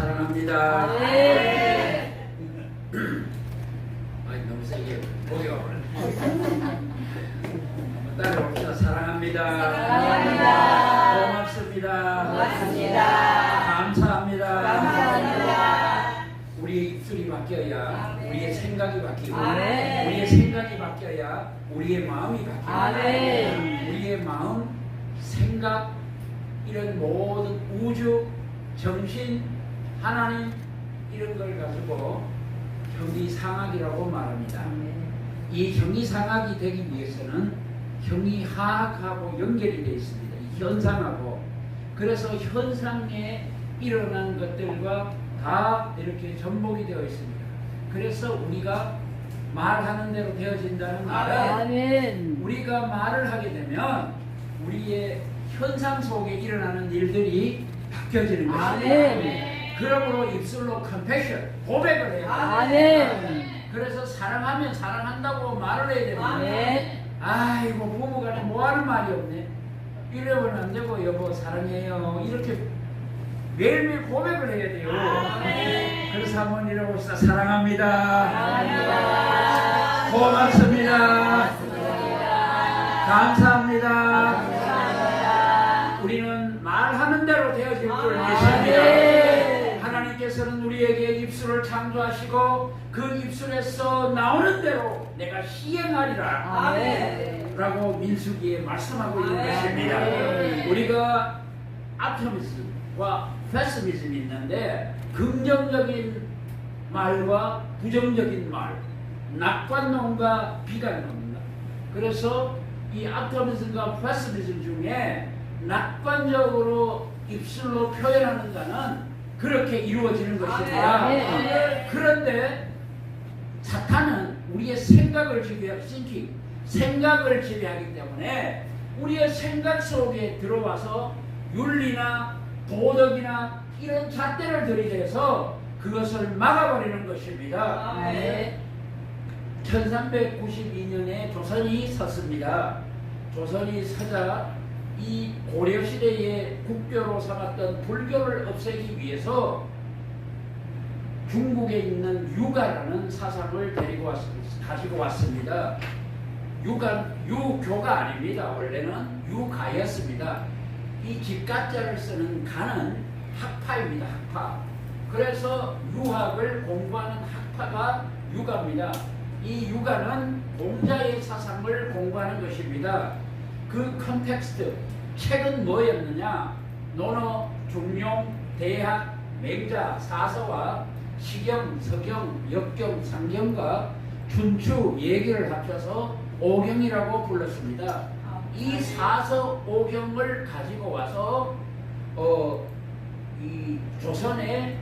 사랑합니다. 아니 너무 세게 목이가 오네. 한번 따라봅시다. 사랑합니다. 사랑합니다. 고맙습니다. 고맙습니다. 감사합니다. 우리의 입술이 바뀌어야 우리의 생각이 바뀌고 우리의 생각이 바뀌어야 우리의 마음이 바뀌고 우리의 마음, 생각 이런 모든 우주, 정신, 하나님 이런 걸 가지고 형이상학이라고 말합니다. 이 형이상학이 되기 위해서는 형이하학하고 연결이 되어 있습니다. 이 현상하고. 그래서 현상에 일어난 것들과 다 이렇게 접목이 되어 있습니다. 그래서 우리가 말하는 대로 되어진다는 말은 우리가 말을 하게 되면 우리의 현상 속에 일어나는 일들이 바뀌어지는 것입니다. 그러므로 입술로 confession, 고백을 해야 됩니다. 그래서 사랑하면 사랑한다고 말을 해야 됩니다. 아이고 부부간에 뭐하는 말이 없네. 이러면 안 되고 여보 사랑해요. 이렇게 매일매일 고백을 해야 돼요. 그래서 한번 이러봅시다. 사랑합니다. 고맙습니다. 감사합니다. 우리는 말하는 대로 되어질 줄 믿습니다. 하나님께서는 우리에게 입술을 창조하시고 그 입술에서 나오는 대로 내가 시행하리라 라고 민수기에 말씀하고 있는 것입니다. 우리가 아토미즘과 페시미즘이 있는데 긍정적인 말과 부정적인 말, 낙관론과 비관론입니다. 그래서 이 아토미즘과 페시미즘 중에 낙관적으로 입술로 표현하는 자는 그렇게 이루어지는 것입니다. 그런데 사탄은 우리의 생각을 지배하기, 생각을 지배하기 때문에 우리의 생각 속에 들어와서 윤리나 도덕이나 이런 잣대를 들이대서 그것을 막아버리는 것입니다. 1392년에 조선이 섰습니다. 조선이 서자 이 고려시대의 국교로 삼았던 불교를 없애기 위해서 중국에 있는 유가라는 사상을 가지고 왔습니다. 유교가 아닙니다. 원래는 유가였습니다. 이 집가자를 쓰는 가는 학파입니다. 학파. 그래서 유학을 공부하는 학파가 유가입니다. 이 유가는 공자의 사상을 공부하는 것입니다. 그 컨텍스트, 책은 뭐였느냐? 논어, 중용, 대학, 맹자, 사서와 시경, 서경, 역경, 상경과 춘추, 예기를 합쳐서 오경이라고 불렀습니다. 이 사서, 오경을 가지고 와서 이 조선의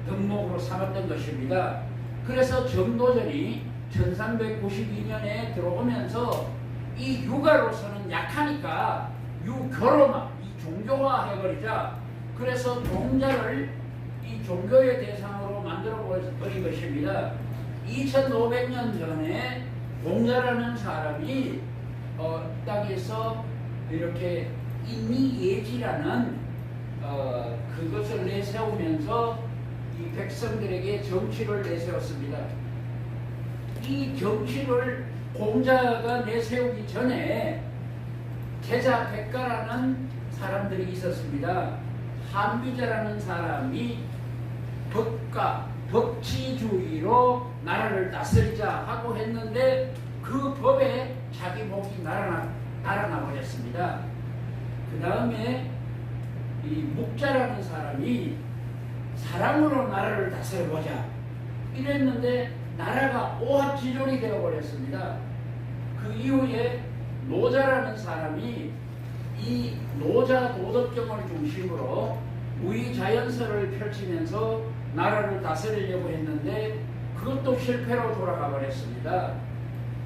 덕목으로 삼았던 것입니다. 그래서 정도전이 1392년에 들어오면서 이 유가로서는 약하니까 유교로만 이 종교화 해버리자. 그래서 종자를 이 종교의 대상으로 만들어 버린 것입니다. 2500년 전에 공자라는 사람이 땅에서 이렇게 인미예지라는 그것을 내세우면서 이 백성들에게 정치를 내세웠습니다. 이 정치를 공자가 내세우기 전에 제자 백가라는 사람들이 있었습니다. 한비자라는 사람이 법치주의로 나라를 다스리자 하고 했는데 그 법에 자기 목이 날아나 버렸습니다. 그 다음에 이 묵자라는 사람이 사랑으로 나라를 다스려보자 이랬는데 나라가 오합지졸이 되어버렸습니다. 그 이후에 노자라는 사람이 이 노자 도덕경을 중심으로 무의자연설을 펼치면서 나라를 다스리려고 했는데 그것도 실패로 돌아가 버렸습니다.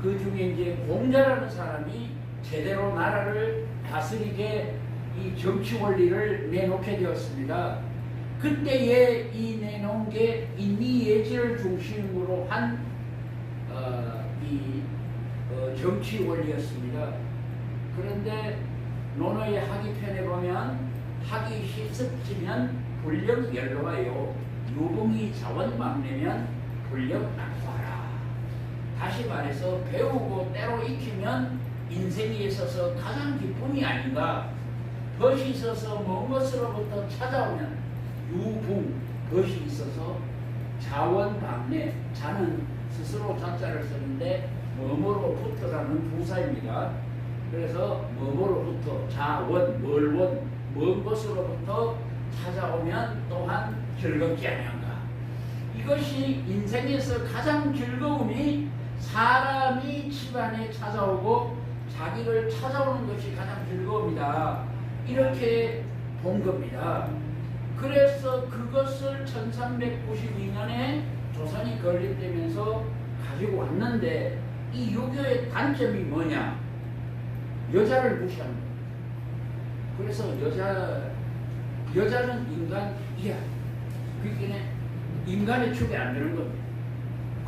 그 중에 이제 공자라는 사람이 제대로 나라를 다스리게 이 정치 원리를 내놓게 되었습니다. 그때에 이 내놓은 게 인미예지를 중심으로 한 정치 원리였습니다. 그런데 논어의 학위편에 보면 학위 실습지면 불령 연로가요 유붕이 자원방내면 불력 낙화라. 다시 말해서 배우고 때로 익히면 인생에 있어서 가장 기쁨이 아닌가. 벗이 있어서 먼 것으로부터 찾아오면 유붕, 벗이 있어서 자원방내, 자는 스스로 자자를 쓰는데 뭐뭐로부터라는 부사입니다. 그래서 뭐뭐로부터 자원, 멀원, 먼 것으로부터 찾아오면 또한 즐겁지 아니한가. 이것이 인생에서 가장 즐거움이 사람이 집안에 찾아오고 자기를 찾아오는 것이 가장 즐거움이다. 이렇게 본 겁니다. 그래서 그것을 1392년에 조선이 건립되면서 가지고 왔는데 이 유교의 단점이 뭐냐? 여자를 무시하는 거예요. 그래서 여자는 인간이야. 그러니까 인간의 축에 안 되는 겁니다.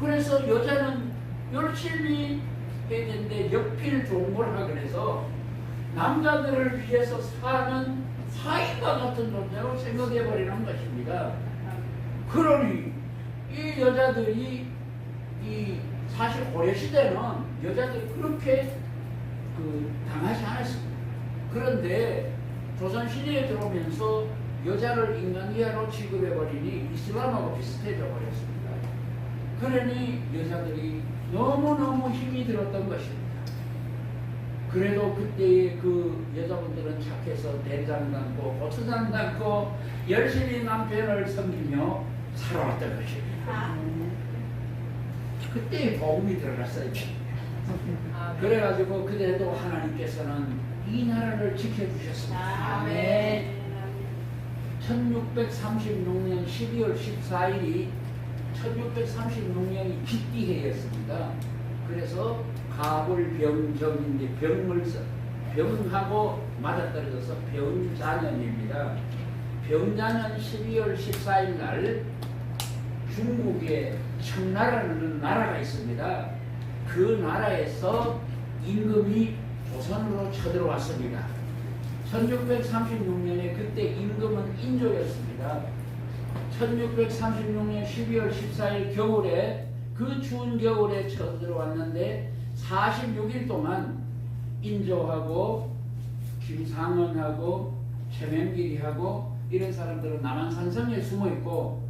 그래서 여자는 열심히 해야 되는데 역필 좋은 걸 하기 위해서 남자들을 위해서 사는 사인과 같은 존재로 생각해버리는 것입니다. 그러니 이 여자들이 사실 고려시대는 여자들이 그렇게 당하지 않았습니다. 그런데 조선시대에 들어오면서 여자를 인간 이하로 취급해버리니 이슬람하고 비슷해져 버렸습니다. 그러니 여자들이 너무너무 힘이 들었던 것입니다. 그래도 그때의 그 여자분들은 착해서 대장 담고 고추장 담고 열심히 남편을 섬기며 살아왔던 것입니다. 그때의 복음이 들어갔어요. 그래가지고 그래도 하나님께서는 이 나라를 지켜주셨습니다. 아멘. 1636년 12월 14일이 1636년이 깃띠해였습니다. 그래서 가불병정인데 병하고 맞아떨어져서 병자년입니다. 병자년 12월 14일 날 중국에 청나라는 나라가 있습니다. 그 나라에서 임금이 조선으로 쳐들어왔습니다. 1636년에 그때 임금은 인조였습니다. 1636년 12월 14일 겨울에 그 추운 겨울에 쳐들어왔는데 46일 동안 인조하고 김상헌하고 최명길이하고 이런 사람들은 남한산성에 숨어있고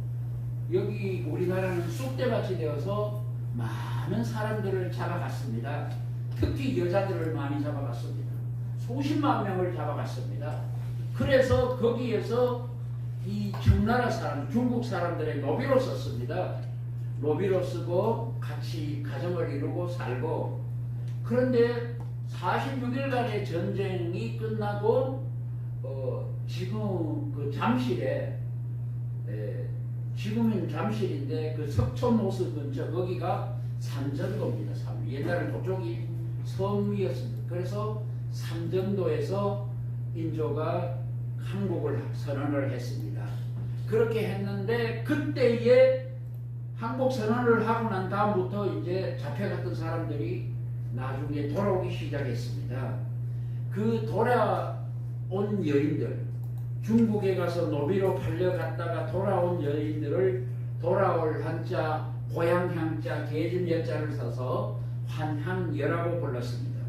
여기 우리나라는 쑥대밭이 되어서 많은 사람들을 잡아갔습니다. 특히 여자들을 많이 잡아갔습니다. 수십만 명을 잡아갔습니다. 그래서 거기에서 이 청나라 사람, 중국 사람들의 노비로 썼습니다. 노비로 쓰고 같이 가정을 이루고 살고, 그런데 46일간의 전쟁이 끝나고 지금 그 잠실에 지금은 잠실인데 그 석촌호수 근처 거기가 삼전도입니다. 옛날에 그쪽이 섬이었습니다. 그래서 삼전도에서 인조가 항복을 선언을 했습니다. 그렇게 했는데 그때에 항복 선언을 하고 난 다음부터 이제 잡혀갔던 사람들이 나중에 돌아오기 시작했습니다. 그 돌아온 여인들, 중국에 가서 노비로 팔려갔다가 돌아온 여인들을 돌아올 한자, 고향향자, 계집여자를 써서 환향여라고 불렀습니다.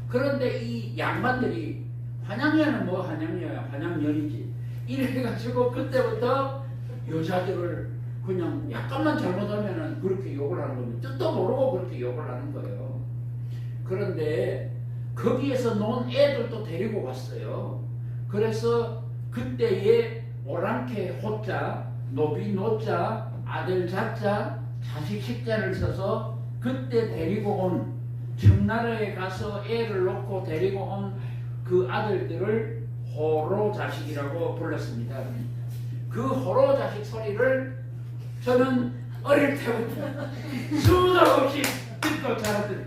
그런데 이 양반들이 환향여는 뭐 환향여야, 환향연이지 이래가지고 그때부터 여자들을 그냥 약간만 잘못하면은 그렇게 욕을 하는 겁니다. 뜻도 모르고 그렇게 욕을 하는 거예요. 그런데 거기에서 논 애들도 데리고 왔어요. 그래서 그때의 오랑캐 호자, 노비 노자, 아들 자자, 자식 식자를 써서 그때 데리고 온 청나라에 가서 애를 놓고 데리고 온 그 아들들을 호로 자식이라고 불렀습니다. 그 호로 자식 소리를 저는 어릴 때부터 수도 없이 듣고 자랐더니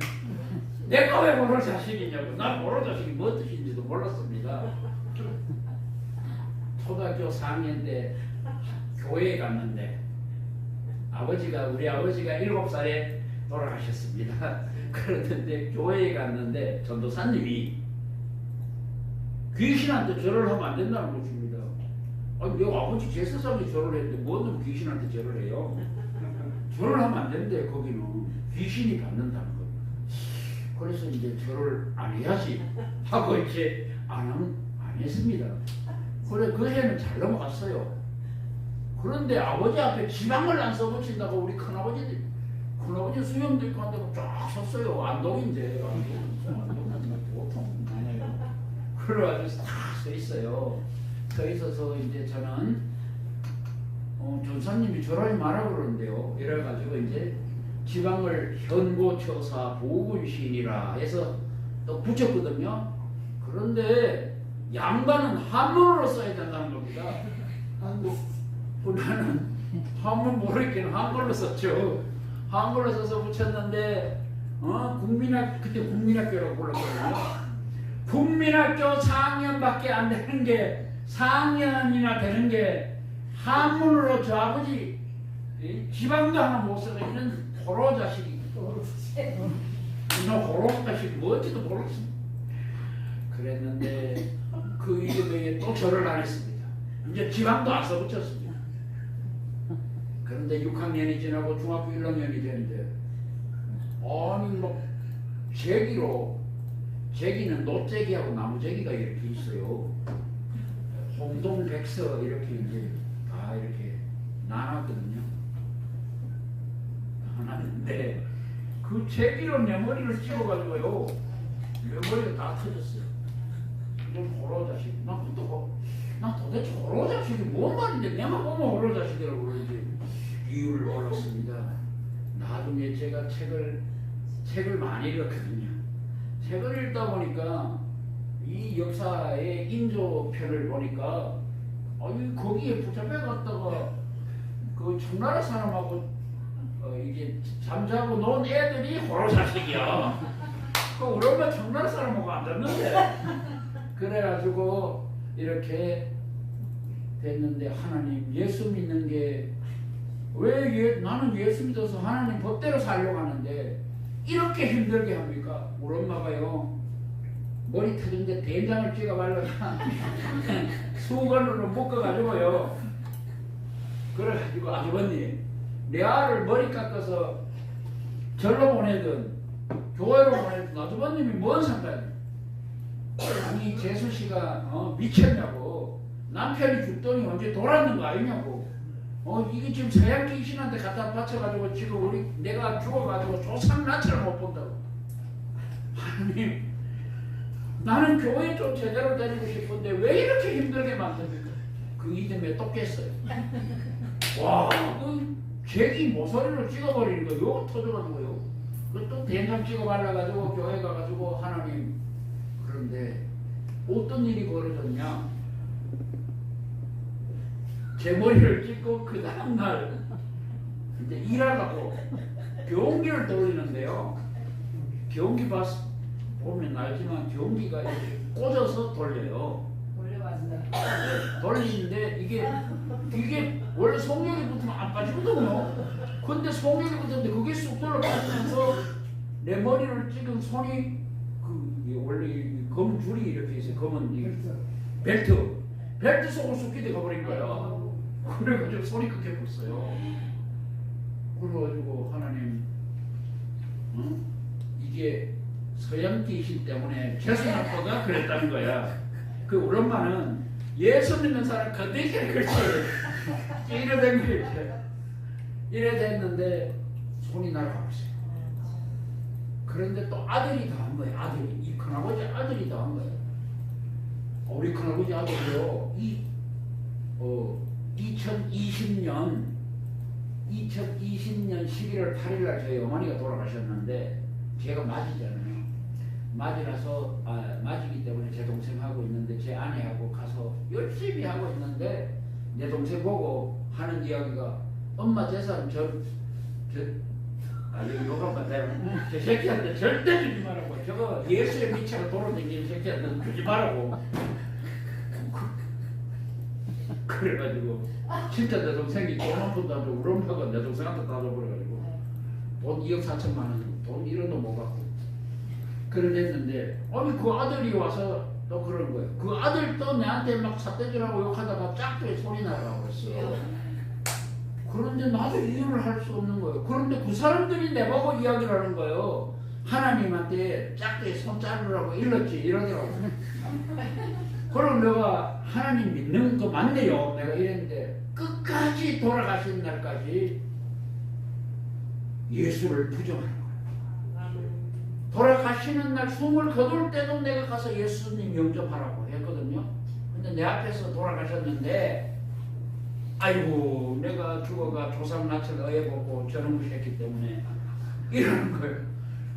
내가 왜 호로 자식이냐고. 난 호로 자식이 뭐 뜻인지도 몰랐습니다. 초등학교 4학년 때 교회에 갔는데 우리 아버지가 7살에 돌아가셨습니다. 그랬는데 교회에 갔는데 전도사님이 귀신한테 절을 하면 안 된다는 것입니다. 아니 내 아버지 제사장이 절을 했는데 뭔 귀신한테 절을 해요? 절을 하면 안 되는데 거기는 귀신이 받는다는 거예요. 그래서 이제 절을 안 해야지 하고 이제 안 했습니다. 그래 그 해는 잘 넘어갔어요. 그런데 아버지 앞에 지방을 안 써붙인다고 우리 큰아버지 수염도 있고 한다고 쫙 섰어요. 안동인데 안동은 보통 아니에요. 그래가지고 딱 서 있어요. 서 있어서 이제 저는 전사님이 절하지 마라 그러는데요. 이래가지고 이제 지방을 현고처사 보군시이니라 해서 또 붙였거든요. 그런데 양반은 한문으로 써야 된다는 겁니다. 나는 한문 모르겠기는 한글로 썼죠. 한글로 써서 붙였는데 그때 국민학교라고 불렀거든요. 국민학교 4학년밖에 안 되는 게 4학년이나 되는 게 한문으로 저 아버지 지방도 하나 못 써서 있는 호로 자식이 너 호로 자식이 뭔지도 모르겠습니다. 그랬는데 그 이름에 또 절을 안 했습니다. 이제 지방도 안 써붙였습니다. 그런데 6학년이 지나고 중학교 1학년이 되는데 아니 뭐 제기는 노제기하고 나무제기가 이렇게 있어요. 홍동백서 이렇게 이제 다 이렇게 나눴거든요. 나눴는데 그 제기로 내 머리를 찍어가지고요. 내 머리가 다 터졌어요. 이건 호로 자식. 나 도대체 호로 자식이 뭔 말인데 내가 보면 호로 자식이라고 그러지. 이유를 몰랐습니다. 나중에 제가 책을 많이 읽었거든요. 책을 읽다 보니까 이 역사의 인조편을 보니까 거기에 붙잡혀 갔다가 그 청나라 사람하고 이게 잠자고 논 애들이 호로 자식이야. 그 우리 엄마 청나라 사람하고 안 잤는데 그래가지고 이렇게 됐는데 하나님 예수 믿는 게 왜 나는 예수 믿어서 하나님 법대로 살려고 하는데 이렇게 힘들게 합니까? 우리 엄마가요 머리 터진데 된장을 찍어 발라가 수건으로 묶어가지고요 그래가지고 아주버님 내 아를 머리 깎아서 절로 보내든 교회로 보내든 아주버님이 뭔 상관이에요? 아니 재수씨가 미쳤냐고 남편이 죽더니 언제 돌았는 거 아니냐고 이게 지금 서양 귀신한테 갖다 바쳐가지고 지금 내가 죽어가지고 조상 낯을 못 본다고. 하나님, 나는 교회 좀 제대로 다니고 싶은데 왜 이렇게 힘들게 만듭니까? 그 이듬해 또 깼어요. 와, 그 제기 모서리로 찍어버리는 거, 요거 터져가지고요. 또 된장 찍어 발라가지고 교회 가가지고 하나님. 그런데 어떤 일이 벌어졌냐? 제 머리를 찍고 그 다음날 이제 일하려고 경기를 돌리는데요. 경기 보면 알지만 경기가 이렇게 꽂아서 돌려요. 돌리는데 이게 원래 속력이 붙으면 안 빠지거든요. 근데 속력이 붙었는데 그게 쑥 돌아가면서 내 머리를 찍은 손이 원래 검은 줄이 이렇게 있어요. 검은 벨트 속으로 쑥 기대 가버린 거예요. 그래가지고 손이 그렇게 컸어요. 그래가지고 하나님 이게 서양 귀신 때문에 죄송합니다 그랬다는 거야. 그 우리 엄마는 예수 믿는 사람 건드리기를 그렇지 이래 된 거지. 이래 됐는데 손이 날아갔어요. 그런데 또 아들이 더 한 거예요. 아들이 이 큰아버지 아들이 더 한 거예요. 우리 큰아버지 아들이요 2020년 11월 8일날 저희 어머니가 돌아가셨는데 제가 맞이잖아요. 맞이라서 맞이기 때문에 제 동생하고 있는데 제 아내하고 가서 열심히 하고 있는데 내 동생 보고 하는 이야기가 엄마 재산 여기 요가만 되면 저 새끼한테 절대 주지 말라고. 저거 예수의 미쳐가 돌아다니는 새끼한테 주지 말라고. 그래가지고 진짜 내 동생이 돈 한 푼도 안 주고 우리 엄마가 내 동생한테 다 줘버려가지고 돈 2억 4천만 원 돈 1원도 못 받고 그랬는데 아니 그 아들이 와서 또 그런 거예요. 그 아들도 내한테 막 삿대질하고 욕하다가 짝두에 소리 나라고 그랬어요. 그런데 나도 이해를 할 수 없는 거예요. 그런데 그 사람들이 내보고 이야기를 하는 거예요. 하나님한테 짝두에 손 자르라고 일렀지 이러더라고. 그럼 내가 하나님 믿는 거 맞네요. 내가 이랬는데 끝까지 돌아가신 날까지 예수를 부정하는 거예요. 돌아가시는 날 숨을 거둘 때도 내가 가서 예수님 영접하라고 했거든요. 근데 내 앞에서 돌아가셨는데 아이고 내가 죽어가 조상 낯을 어여보고 저런 걸 했기 때문에 이러는 거예요.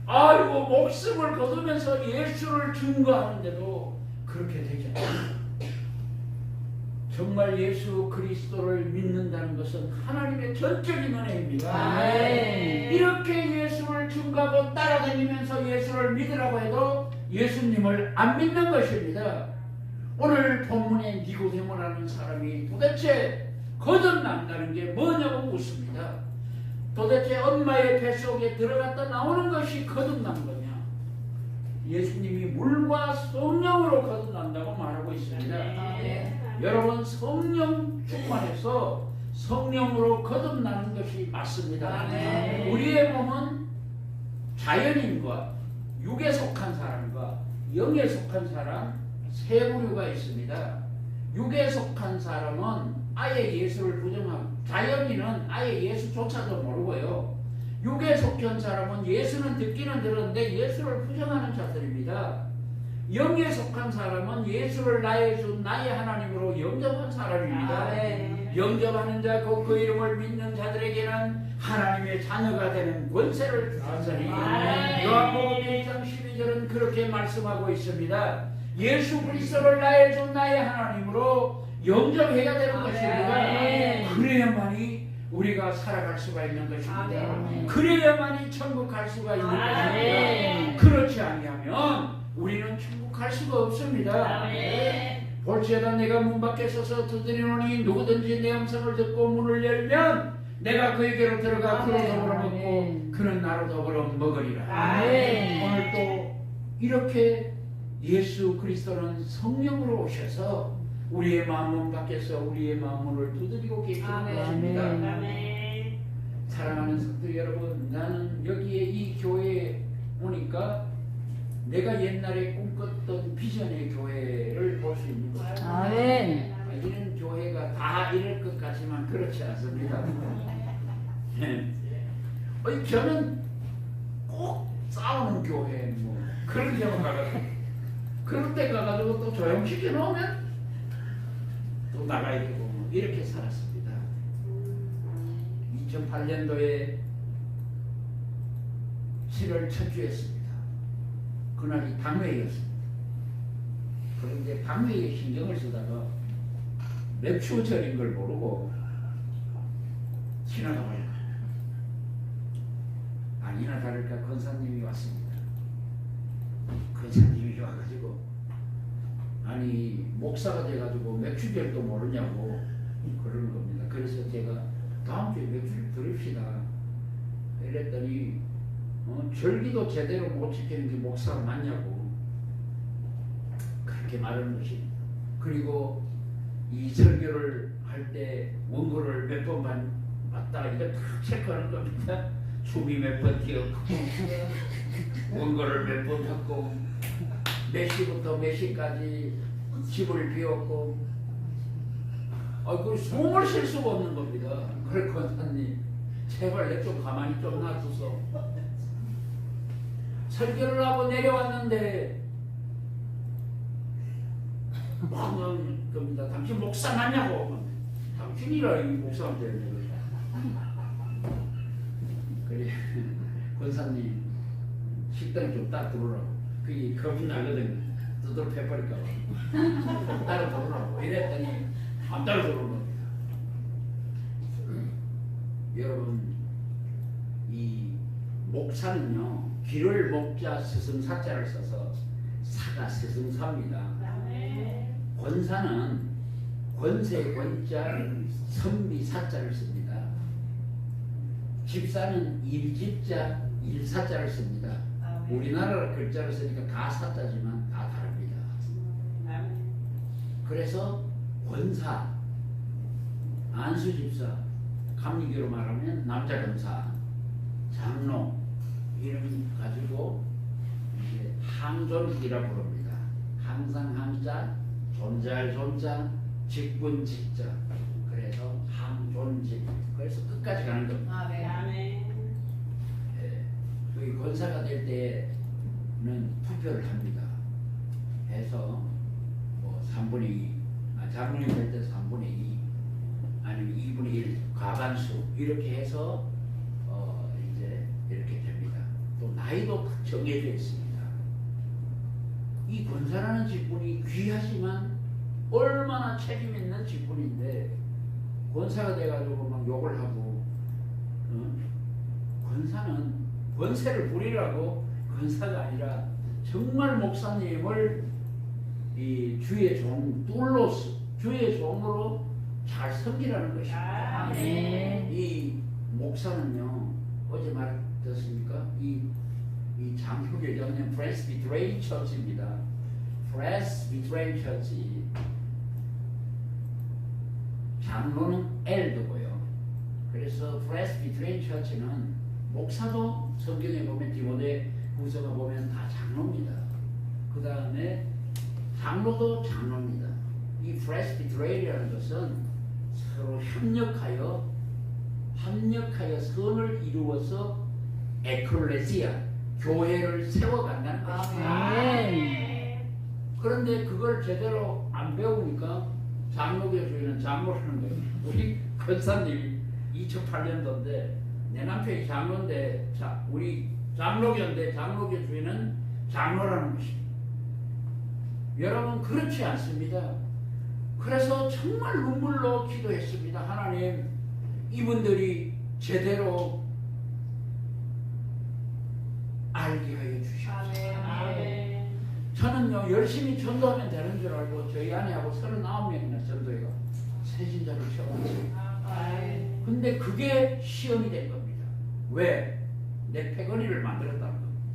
아이고 목숨을 거두면서 예수를 증거하는데도 그렇게 되지 않아요. 정말 예수 그리스도를 믿는다는 것은 하나님의 전적인 은혜입니다. 이렇게 예수를 증거하고 따라다니면서 예수를 믿으라고 해도 예수님을 안 믿는 것입니다. 오늘 본문에 니고데모라는 사람이 도대체 거듭난다는 게 뭐냐고 묻습니다. 도대체 엄마의 뱃속에 들어갔다 나오는 것이 거듭난 거냐? 예수님이 물과 성령으로 거듭난다고 말하고 있습니다. 여러분 성령 충만해서 성령으로 거듭나는 것이 맞습니다. 우리의 몸은 자연인과 육에 속한 사람과 영에 속한 사람 세 부류가 있습니다. 육에 속한 사람은 아예 예수를 부정하고 자연인은 아예 예수조차도 모르고요. 육에 속한 사람은 예수는 듣기는 들었는데 예수를 부정하는 자들입니다. 영에 속한 사람은 예수를 나의 주 나의 하나님으로 영접한 사람입니다. 영접하는 자 곧 그 이름을 믿는 자들에게는 하나님의 자녀가 되는 권세를 주셨으니 요한복음 1장 12절은 그렇게 말씀하고 있습니다. 예수 그리스도를 나의 주 나의 하나님으로 영접해야 되는 것입니다. 그래야만이 우리가 살아갈 수가 있는 것입니다. 그래야만이 천국 갈 수가 있는 것입니다. 그렇지 아니하면 우리는 천국 갈 수가 없습니다. 볼지어다 내가 문 밖에 서서 두드리노니 누구든지 내 음성을 듣고 문을 열면 내가 그에게로 들어가 그로 더불어 먹고 그는 나로 더불어 먹으리라. 오늘 또 이렇게 예수 그리스도는 성령으로 오셔서 우리의 마음 밖에서 우리의 마음을 두드리고 계시는 것입니다. 사랑하는 성도 여러분, 나는 여기에 이 교회에 오니까 내가 옛날에 꿈꿨던 비전의 교회를 볼 수 있는 것입니다. 이런 교회가 다 이럴 것 같지만 그렇지 않습니다. 저는 꼭 싸우는 교회 뭐 그런 경우 가가지고 그럴 때 가가지고 또 조용시켜 놓으면 또 나가야 되고 뭐 이렇게 살았습니다. 2008년도에 7월 첫 주였습니다. 그날이 당회였습니다. 그런데 당회에 신경을 쓰다가 맥주절인 걸 모르고 지나가 버려요. 아니나 다를까 권사님이 왔습니다. 권사님이 와가지고 아니 목사가 돼가지고 맥주절도 모르냐고 그러는 겁니다. 그래서 제가 다음 주에 맥주를 들읍시다 이랬더니 절기도 제대로 못 지키는 게 목사가 맞냐고 그렇게 말하는 것입니다. 그리고 이 설교를 할 때 원고를 몇 번 봤다 이거 다 체크하는 겁니다. 춤이 몇 번 뛰었고 원고를 몇 번 받고 몇 시부터 몇 시까지 집을 비웠고 그 숨을 쉴 수가 없는 겁니다. 그래 권사님 제발 내 좀 가만히 좀 놔두소. 설교를 하고 내려왔는데 뭐하는 겁니다. 당신 목사 맞냐고. 당신이라 이 목사한테 그래 권사님 식당에 좀 딱 들어오라고. 그게 겁이 나거든요. 두드러 패버릴까봐 따로 들어오라고 이랬더니 안 따로 들어오는 겁니다. 여러분 이 목사는요 귀를 목자 스승사자를 써서 사가 스승사입니다. 권사는 권세 권자 선비 사자를 씁니다. 집사는 일집자 일사자를 씁니다. 우리나라 글자를 쓰니까 다 사자지만 다 다릅니다. 그래서 권사, 안수집사, 감리교로 말하면 남자 검사, 장로 이름 가지고 이제 항존직이라 부릅니다. 항상 항자, 존재할 존자, 직분 직자. 그래서 항존직. 그래서 끝까지 가는 겁니다. 아멘. 예, 그 권사가 될 때는 투표를 합니다. 해서 뭐 3분의 2, 장로님 될 때 3분의 2, 아니면 2분의 1, 과반수 이렇게 해서 이제 이렇게 됩니다. 또 나이도 딱 정해져 있습니다. 이 권사라는 직분이 귀하지만 얼마나 책임 있는 직분인데 권사가 돼가지고 막 욕을 하고 권사는 권세를 부리라고 권사가 아니라 정말 목사님을 이 주의 종 뚫로스 주의 종으로 잘 섬기라는 것입니다. 아멘. 이 목사는요 어제 말했습니까? 이 장로교회는 프레스비테리안 처치입니다. 프레스비테리안 처치 장로는 엘더고요. 그래서 프레스비테리안 처치는 목사도 성경에 보면 디모데 후서가 보면 다 장로입니다. 그 다음에 장로도 장로입니다. 이 프레스비테리안이라는 것은 서로 협력하여 선을 이루어서 에클레시아 교회를 세워간다는 것입니다. 아멘. 그런데 그걸 제대로 안 배우니까 장로교회 주인은 장로라는 거예요. 우리 권사님이 2008년도인데 내 남편이 장로인데 우리 장로교인데 장로교 주인은 장로라는 것입니다. 여러분 그렇지 않습니다. 그래서 정말 눈물로 기도했습니다. 하나님 이분들이 제대로 알게 하여 주시옵소서. 아멘. 저는요 열심히 전도하면 되는 줄 알고 저희 아내하고 39명이나 전도해가 세신자를 채워놨어요. 근데 그게 시험이 된 겁니다. 왜? 내 패거리를 만들었다는 겁니다.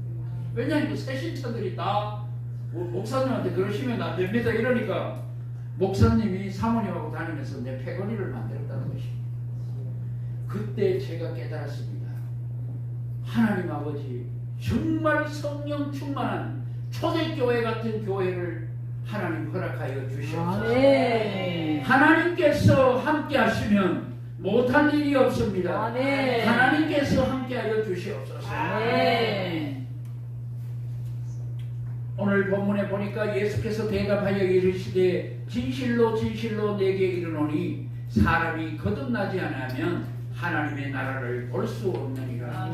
왜냐하면 그 세신자들이 다 목사님한테 그러시면 안 됩니다 이러니까 목사님이 사모님하고 다니면서 내 패거리를 만들었다는 것입니다. 그때 제가 깨달았습니다. 하나님 아버지 정말 성령 충만한 초대교회 같은 교회를 하나님 허락하여 주시옵소서. 하나님께서 함께 하시면 못할 일이 없습니다. 하나님께서 함께하여 주시옵소서. 오늘 본문에 보니까 예수께서 대답하여 이르시되 진실로 진실로 내게 이르노니 사람이 거듭나지 않으면 하나님의 나라를 볼 수 없느니라.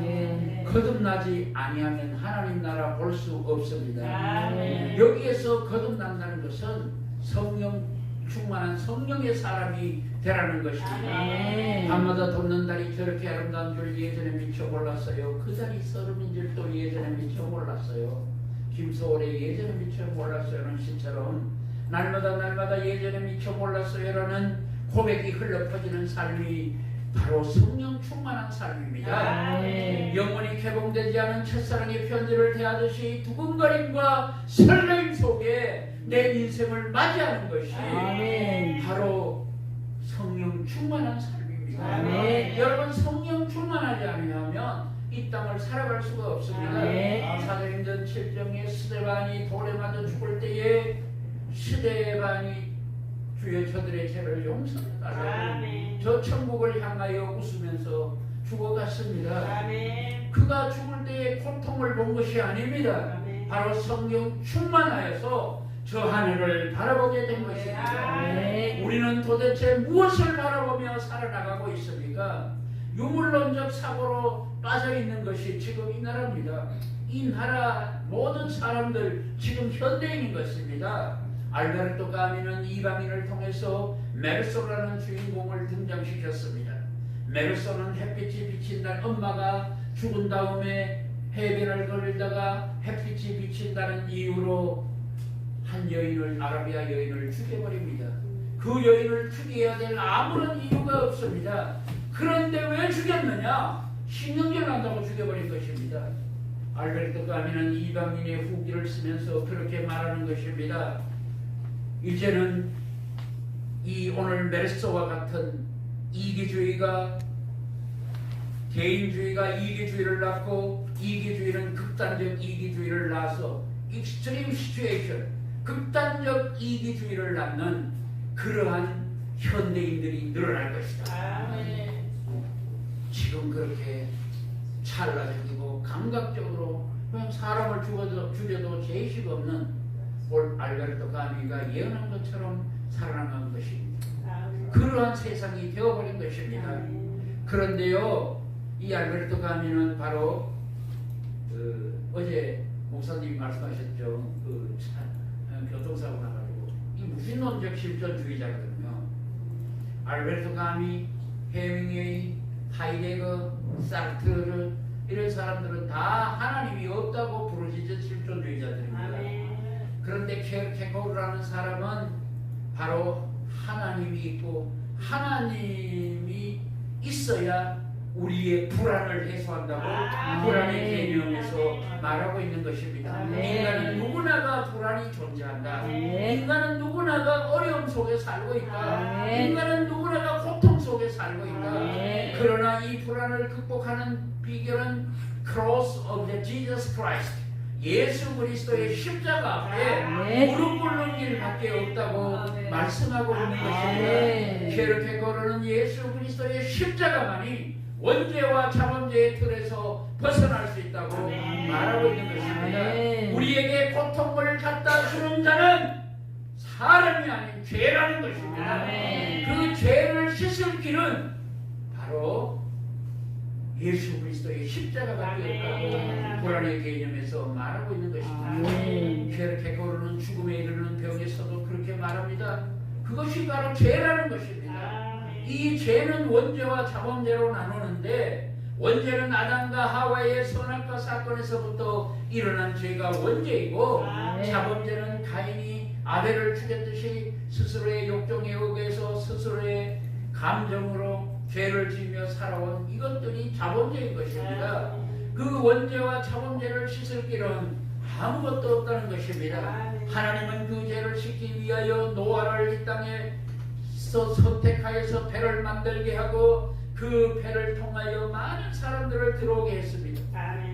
거듭나지 아니하면 하나님 나라 볼 수 없습니다. 여기에서 거듭난다는 것은 성령 충만한 성령의 사람이 되라는 것입니다. 밤마다 돋는 달이 저렇게 아름다운 줄 예전에 미처 몰랐어요. 그 달이 서름인 줄도 예전에 미처 몰랐어요. 김소월의 예전에 미처 몰랐어요는 시처럼 날마다 예전에 미처 몰랐어요라는 고백이 흘러퍼지는 삶이 바로 성령 충만한 삶입니다. 영원히 개봉되지 않은 첫사랑의 편지를 대하듯이 두근거림과 설렘 속에 내 인생을 맞이하는 것이 바로 성령 충만한 삶입니다. 여러분 성령 충만하지 않으면 이 땅을 살아갈 수가 없습니다. 사도행전 7장에 스데반이 돌에 맞아 죽을 때에 스데반이 주여 저들의 죄를 용서해달라고 저 천국을 향하여 웃으면서 죽어갔습니다. 그가 죽을 때에 고통을 본 것이 아닙니다. 바로 성령 충만하여서 저 하늘을 바라보게 된 것입니다. 우리는 도대체 무엇을 바라보며 살아나가고 있습니까? 유물론적 사고로 빠져있는 것이 지금 이 나라입니다. 이 나라 모든 사람들 지금 현대인인 것입니다. 알베르토 까미는 이방인을 통해서 메르소라는 주인공을 등장시켰습니다. 메르소는 햇빛이 비친다는 엄마가 죽은 다음에 해변을 걸다가 햇빛이 비친다는 이유로 한 여인을 아라비아 여인을 죽여버립니다. 그 여인을 죽여야 될 아무런 이유가 없습니다. 그런데 왜 죽였느냐? 신경질 난다고 죽여버린 것입니다. 알베르토 까미는 이방인의 후기를 쓰면서 그렇게 말하는 것입니다. 이제는 이 오늘 메르소와 같은 이기주의가 개인주의가 이기주의를 낳고 이기주의는 극단적 이기주의를 낳아서 익스트림 시츄에이션 극단적 이기주의를 낳는 그러한 현대인들이 늘어날 것이다. 아멘. 지금 그렇게 찰나적이고 감각적으로 그냥 사람을 죽여도 죄의식 없는 올 알베르토 가미가 예언한 것처럼 살아나간 것입니다. 아멘. 그러한 세상이 되어버린 것입니다. 아멘. 그런데요, 이 알베르토 가미는 바로 어제 목사님이 말씀하셨죠. 교통사고 나가지고 이 무신론적 실존주의자거든요. 알베르토 가미, 헤밍웨이, 하이데거, 사르트르 이런 사람들은 다 하나님이 없다고 부르짖은 실존주의자들입니다. 아멘. 그런데 케르케고르라는 사람은 바로 하나님이 있고 하나님이 있어야 우리의 불안을 해소한다고 아멘. 불안의 개념에서 말하고 있는 것입니다. 아멘. 인간은 누구나가 불안이 존재한다. 아멘. 인간은 누구나가 어려움 속에 살고 있다. 아멘. 인간은 누구나가 고통 속에 살고 있다. 아멘. 그러나 이 불안을 극복하는 비결은 Cross of the Jesus Christ, 예수 그리스도의 십자가 앞에 아멘. 무릎 꿇는 길밖에 없다고 아멘. 말씀하고 있는 아멘. 것입니다. 케르케고르는 예수 그리스도의 십자가만이 원죄와 자범죄의 틀에서 벗어날 수 있다고 아멘. 말하고 있는 것입니다. 아멘. 우리에게 고통을 갖다 주는 자는 사람이 아닌 죄라는 것입니다. 아멘. 그 죄를 씻을 길은 바로 예수 그리스도의 십자가밖에 없다고 아멘. 불안의 개념에서 말하고 있는 것입니다. 아멘. 케르케고르는 죽음에 이르는 병에서도 그렇게 말합니다. 그것이 바로 죄라는 것입니다. 아멘. 이 죄는 원죄와 자범죄로 나누는데 원죄는 아담과 하와의 선악과 사건에서부터 일어난 죄가 원죄이고 아멘. 자범죄는 가인이 아벨을 죽였듯이 스스로의 욕정에 의해서 스스로의 감정으로 죄를 지으며 살아온 이것들이 자범죄인 것입니다. 그 원죄와 자범죄를 씻을 길은 아무것도 없다는 것입니다. 하나님은 그 죄를 씻기 위하여 노아를 이 땅에 선택하여서 배를 만들게 하고 그 배를 통하여 많은 사람들을 들어오게 했습니다.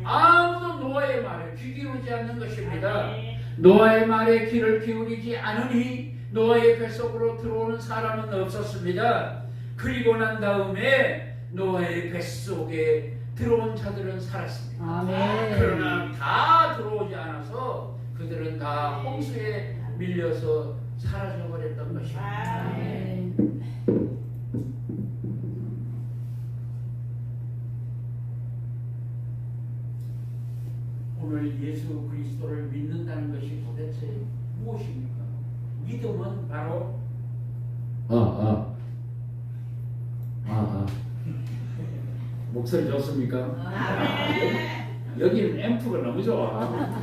아무도 노아의 말에 귀 기울이지 않는 것입니다. 노아의 말에 귀를 기울이지 않으니 노아의 뱃속으로 들어오는 사람은 없었습니다. 그리고 난 다음에 노아의 뱃속에 들어온 자들은 살았습니다. 아멘. 그러나 다 들어오지 않아서 그들은 다 홍수에 밀려서 사라져버렸던 것입니다. 아멘. 오늘 예수 그리스도를 믿는다는 것이 도대체 무엇입니까? 믿음은 바로 목소리 좋습니까? 여기는 앰프가 너무 좋아.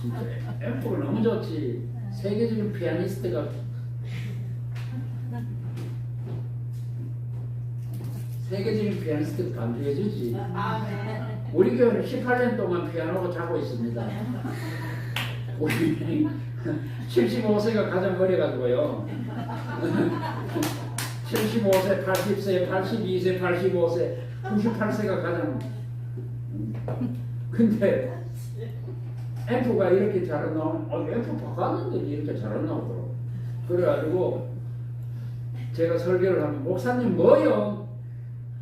진짜 앰프가 너무 좋지. 세계적인 피아니스트가 반주해주지. 우리 교회는 18년 동안 피아노가 자고 있습니다. 우리 75세가 가장 어려가지고요. 75세, 80세, 82세, 85세, 98세가 가장. 근데 앰프가 이렇게 잘 안 나오면 앰프 바꿨는데 이렇게 잘 안 나오더라고. 그래가지고 제가 설교를 하면 목사님 뭐요?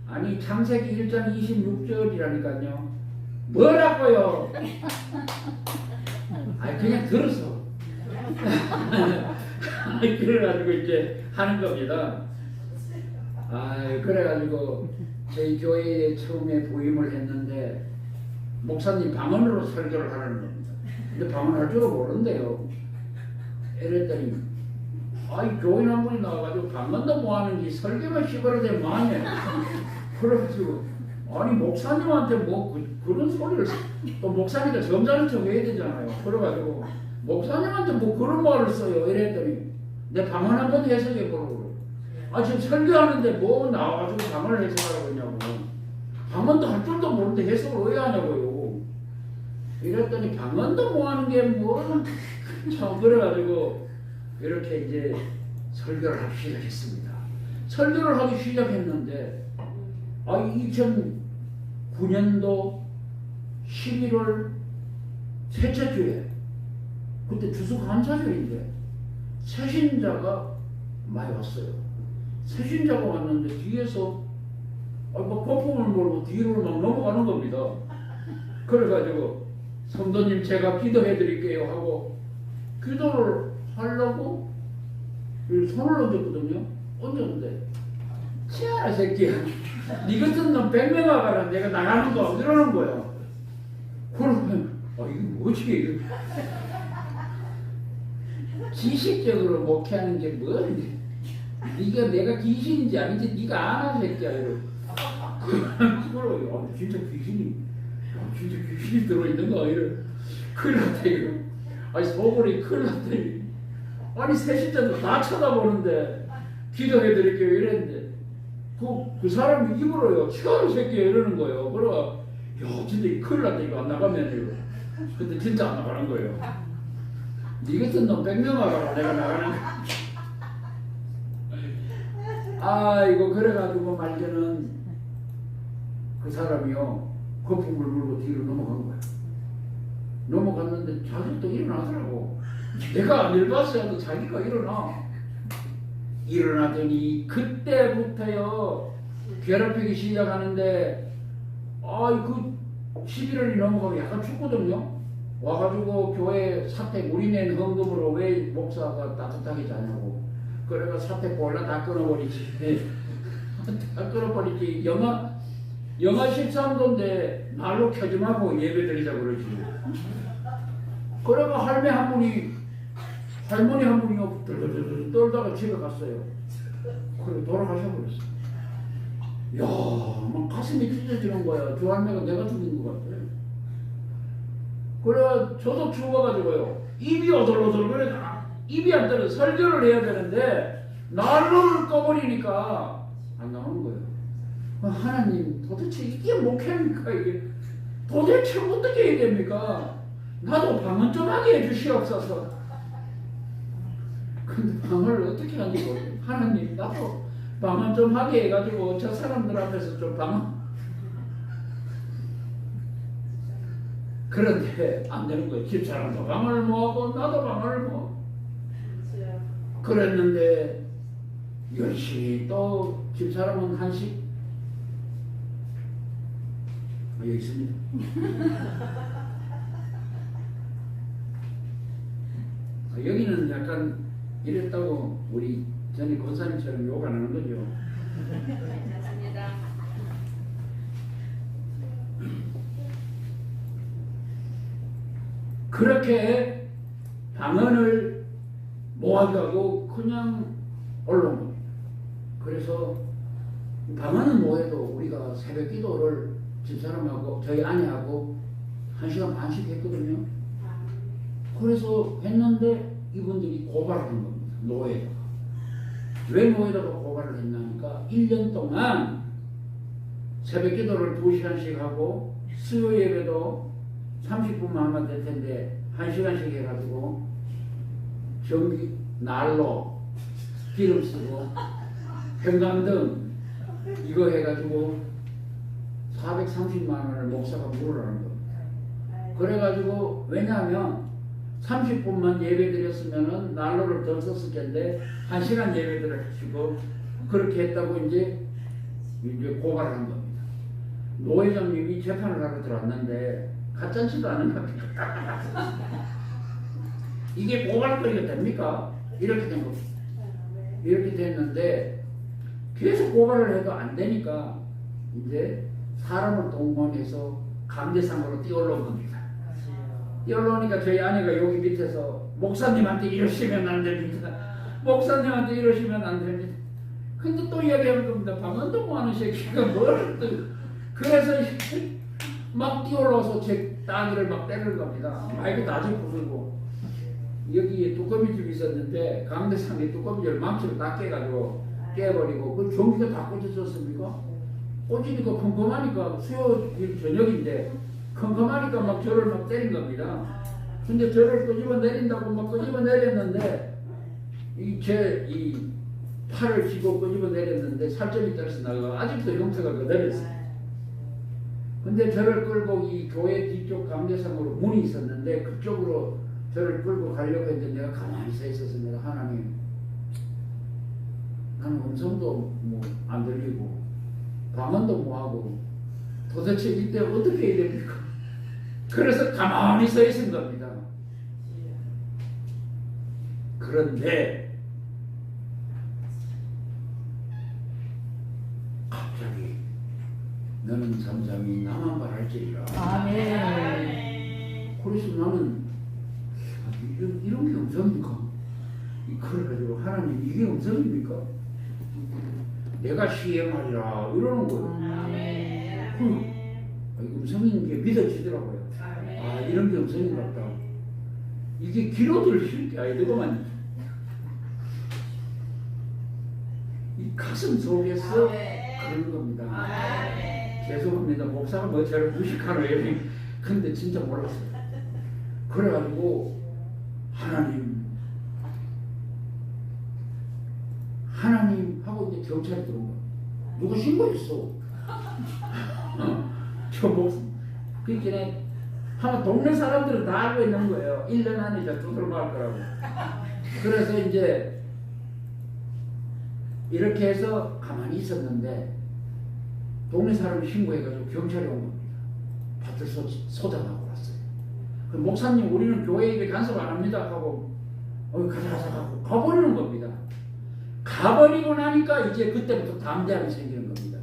아니 창세기 1장 26절이라니까요. 뭐라고요? 아니 그냥 들었어. 그래가지고 이제 하는 겁니다. 그래가지고 저희 교회에 처음에 부임을 했는데 목사님 방언으로 설교를 하라는 겁니다. 근데 방언할 줄은 모른대요. 이랬더니 교인 한 분이 나와가지고 방언도 뭐하는지 설교만 시골에 뭐하냐. 그래가지고 목사님한테 그런 소리를 또 목사니까 점잖은 척 해야 되잖아요. 그래가지고 목사님한테 그런 말을 써요. 이랬더니 내 방언 한번 해석해 보라고. 지금 설교하는데 나와가지고 방언을 해석하라고 했냐고. 방언도 할 줄도 모르는데 해석을 왜 하냐고요. 이랬더니 방언도 뭐하는 게 참 그래가지고 이렇게 이제 설교를 하기 시작했습니다. 설교를 하기 시작했는데 2009년도 11월 셋째 주에 그때 추수감사절인데 새신자가 많이 왔어요. 새신자가 왔는데 뒤에서 막 거품을 몰고 뒤로 막 넘어가는 겁니다. 그래가지고 성도님 제가 기도해 드릴게요 하고 기도를 하려고 손을 얹었거든요. 얹었는데 치아라 새끼야, 니 같은 놈 100명 와가라 내가 나가는 거 이러는 거야. 그러면 이게 뭐지 이거. 지식적으로 목회하는 게 뭐니? 네가 내가 귀신인지 아닌지 네가 아나 새끼야 이러. 그러고 진짜 귀신이 진짜 귀신이 들어있는가 이러. 큰일 났다 이거. 아니 속으로 큰일 났다 이거. 아니 새신자도 다 쳐다보는데 기도해드릴게요 이랬는데 그 사람이 입으로요 치아로 새끼야 이러는 거예요. 그러가 야 진짜 큰일 났다 이거 안 나가면 이거. 근데 진짜 안 나가는 거예요. 니 같은 놈 100명 와가라 내가 나가는 거야. 이거 그래가지고 말기는 그 사람이요 거품을 물고 뒤로 넘어간 거야. 넘어갔는데 자기도 또 일어나더라고. 내가 안 일봤어야 해도 자기가 일어나더니 그때부터요 괴롭히기 시작하는데 그 11월이 넘어가면 약간 춥거든요. 와가지고 교회 사택 우리 낸 헌금으로 왜 목사가 따뜻하게 자냐고. 그래가 사택 볼라 다 끊어버리지. 다 끊어버리지. 영하 13도인데 날로 켜지 말고 예배 드리자 그러지. 그래가 할머니 한 분이 떨떨떨 떨다가 집에 갔어요. 그래 돌아가셔버렸어. 야, 막 가슴이 찢어지는 거야. 저 할매가 내가 죽인 것 같아. 그래 저도 죽어가지고요. 입이 오돌오돌 그래. 입이 안 떨어. 설교를 해야 되는데 난로를 꺼버리니까 안 나오는 거예요. 하나님 도대체 이게 목회입니까 이게? 도대체 어떻게 해야 됩니까? 나도 방언 좀 하게 해주시옵소서. 근데 방언을 어떻게 하는지 모르겠어요. 하나님 나도 방언 좀 하게 해가지고 저 사람들 앞에서 좀 방언. 그런데 안 되는 거예요. 집사람도 방언을 뭐하고 나도 방언을 뭐. 그랬는데 열심히 또 집사람은 한식 여기 있습니다. 여기는 약간 이랬다고 우리 전에 권사님처럼 욕 안 하는 거죠. 맞습니다. 그렇게 방언을 모아가고 그냥 올라온 겁니다. 그래서 방언은 뭐해도 우리가 새벽 기도를 집사람하고 저희 아내하고 1시간 반씩 했거든요. 그래서 했는데 이분들이 고발을 한 겁니다. 노예다가. 왜 노예다가 고발을 했냐니까 1년 동안 새벽 기도를 2시간씩 하고 수요 예배도 30분만 하면 될 텐데 1시간씩 해가지고 전기 난로 기름 쓰고 형광등 이거 해가지고 430만 원을 목사가 물으라는 겁니다. 그래가지고 왜냐하면 30분만 예배 드렸으면은 난로를 더 썼을 텐데 1시간 예배를 하시고 그렇게 했다고 이제 고발을 한 겁니다. 노 회장님이 재판을 하러 들어왔는데 가짜치도 않은 겁니다. 이게 고발거리가 됩니까? 이렇게 된 겁니다. 이렇게 됐는데 계속 고발을 해도 안 되니까 이제 사람을 동원해서 강제상으로 띄워놓은 겁니다. 띄워놓으니까 저희 아내가 여기 밑에서 목사님한테 이러시면 안 됩니다. 목사님한테 이러시면 안 됩니다. 근데 또 이야기하는 겁니다. 방언도 하는 새끼가 뭘 또. 그래서 막 뛰어올라서 제 따귀를 막 때리는 겁니다. 마이크 나중에 부수고. 여기에 뚜껑이집이 있었는데 강대상에 뚜껑이를 망치로 다 깨가지고 깨버리고 그 전기가 다 꽂혔었습니까? 꽂히니까 컴컴하니까 수요 저녁인데 컴컴하니까 막 저를 막 때린 겁니다. 근데 저를 끄집어 내린다고 막 끄집어 내렸는데 이 팔을 쥐고 끄집어 내렸는데 살점이 떨어져 나가 아직도 형태가 그대로 있어요. 근데 저를 끌고 이 교회 뒤쪽 강대상으로 문이 있었는데 그쪽으로 저를 끌고 가려고 했는데 내가 가만히 서 있었습니다. 하나님, 나는 음성도 뭐 안 들리고 방언도 뭐하고 도대체 이때 어떻게 해야 됩니까? 그래서 가만히 서 있은 겁니다. 그런데 갑자기 너는 잠잠히 나만 바랄지리라. 아멘. 그래서 나는 이런 게 음성입니까? 그래가지고 하나님 이게 음성입니까? 내가 시행하리라 이러는 거예요. 음성인 게 믿어지더라고요. 아, 이런 게 음성인 것 같다. 이게 귀로들 쉴게 아니더구만. 이 가슴 속에서 그런 겁니다. 죄송합니다. 목사가 뭐 저를 무식하네요. 근데 진짜 몰랐어요. 그래가지고 하나님 하고 이제 경찰이 들어온 거야. 누가 신고했어? 저 목사. 그러니까 아마 동네 사람들은 다 알고 있는 거예요. 1년 안에 이제 두드러 맞을 거라고. 그래서 이제 이렇게 해서 가만히 있었는데 동네 사람이 신고해가지고 경찰이 온 겁니다. 밭을 소장하고 왔어요. 그 목사님 우리는 교회 일에 간섭 안 합니다 하고 가자 하고 가버리는 겁니다. 가버리고 나니까 이제 그때부터 담대함이 생기는 겁니다.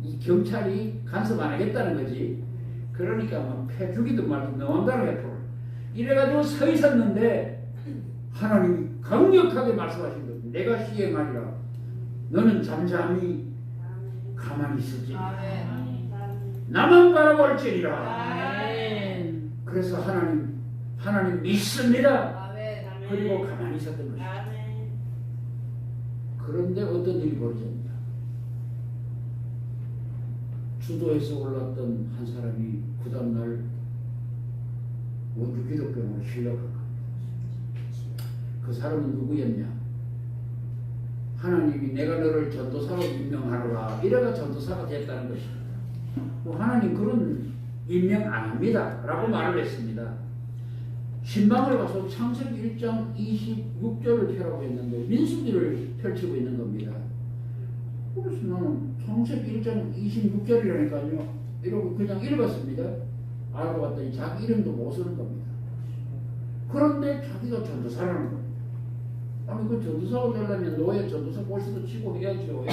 이 경찰이 간섭 안 하겠다는 거지. 그러니까 막 패주기도 말고 너무한다고 해버려. 이래가지고 서 있었는데 하나님이 강력하게 말씀하신 겁니다. 내가 시행하리라. 너는 잠잠히 가만히 있을지. 나만 바라볼지니라. 아멘. 그래서 하나님 믿습니다. 그리고 가만히 있었던 것입니다. 그런데 어떤 일이 벌어집니다. 주도에서 올랐던 한 사람이 그 다음날 원주 기독병으로 실려간 겁니다. 그 사람은 누구였냐? 하나님이 내가 너를 전도사로 임명하노라 이래가 전도사가 됐다는 것입니다. 뭐 하나님 그런 임명 안 합니다 라고 말을 했습니다. 신방을 가서 창세기 1장 26절을 펴라고 했는데 민수기를 펼치고 있는 겁니다. 그래서 나는 창세기 1장 26절이라니까요 이러고 그냥 읽었습니다. 알고 봤더니 자기 이름도 못 쓰는 겁니다. 그런데 자기가 전도사라는 겁니다. 아니 그 전도사가 되려면 노예 전도사 볼수도 치고 해야죠.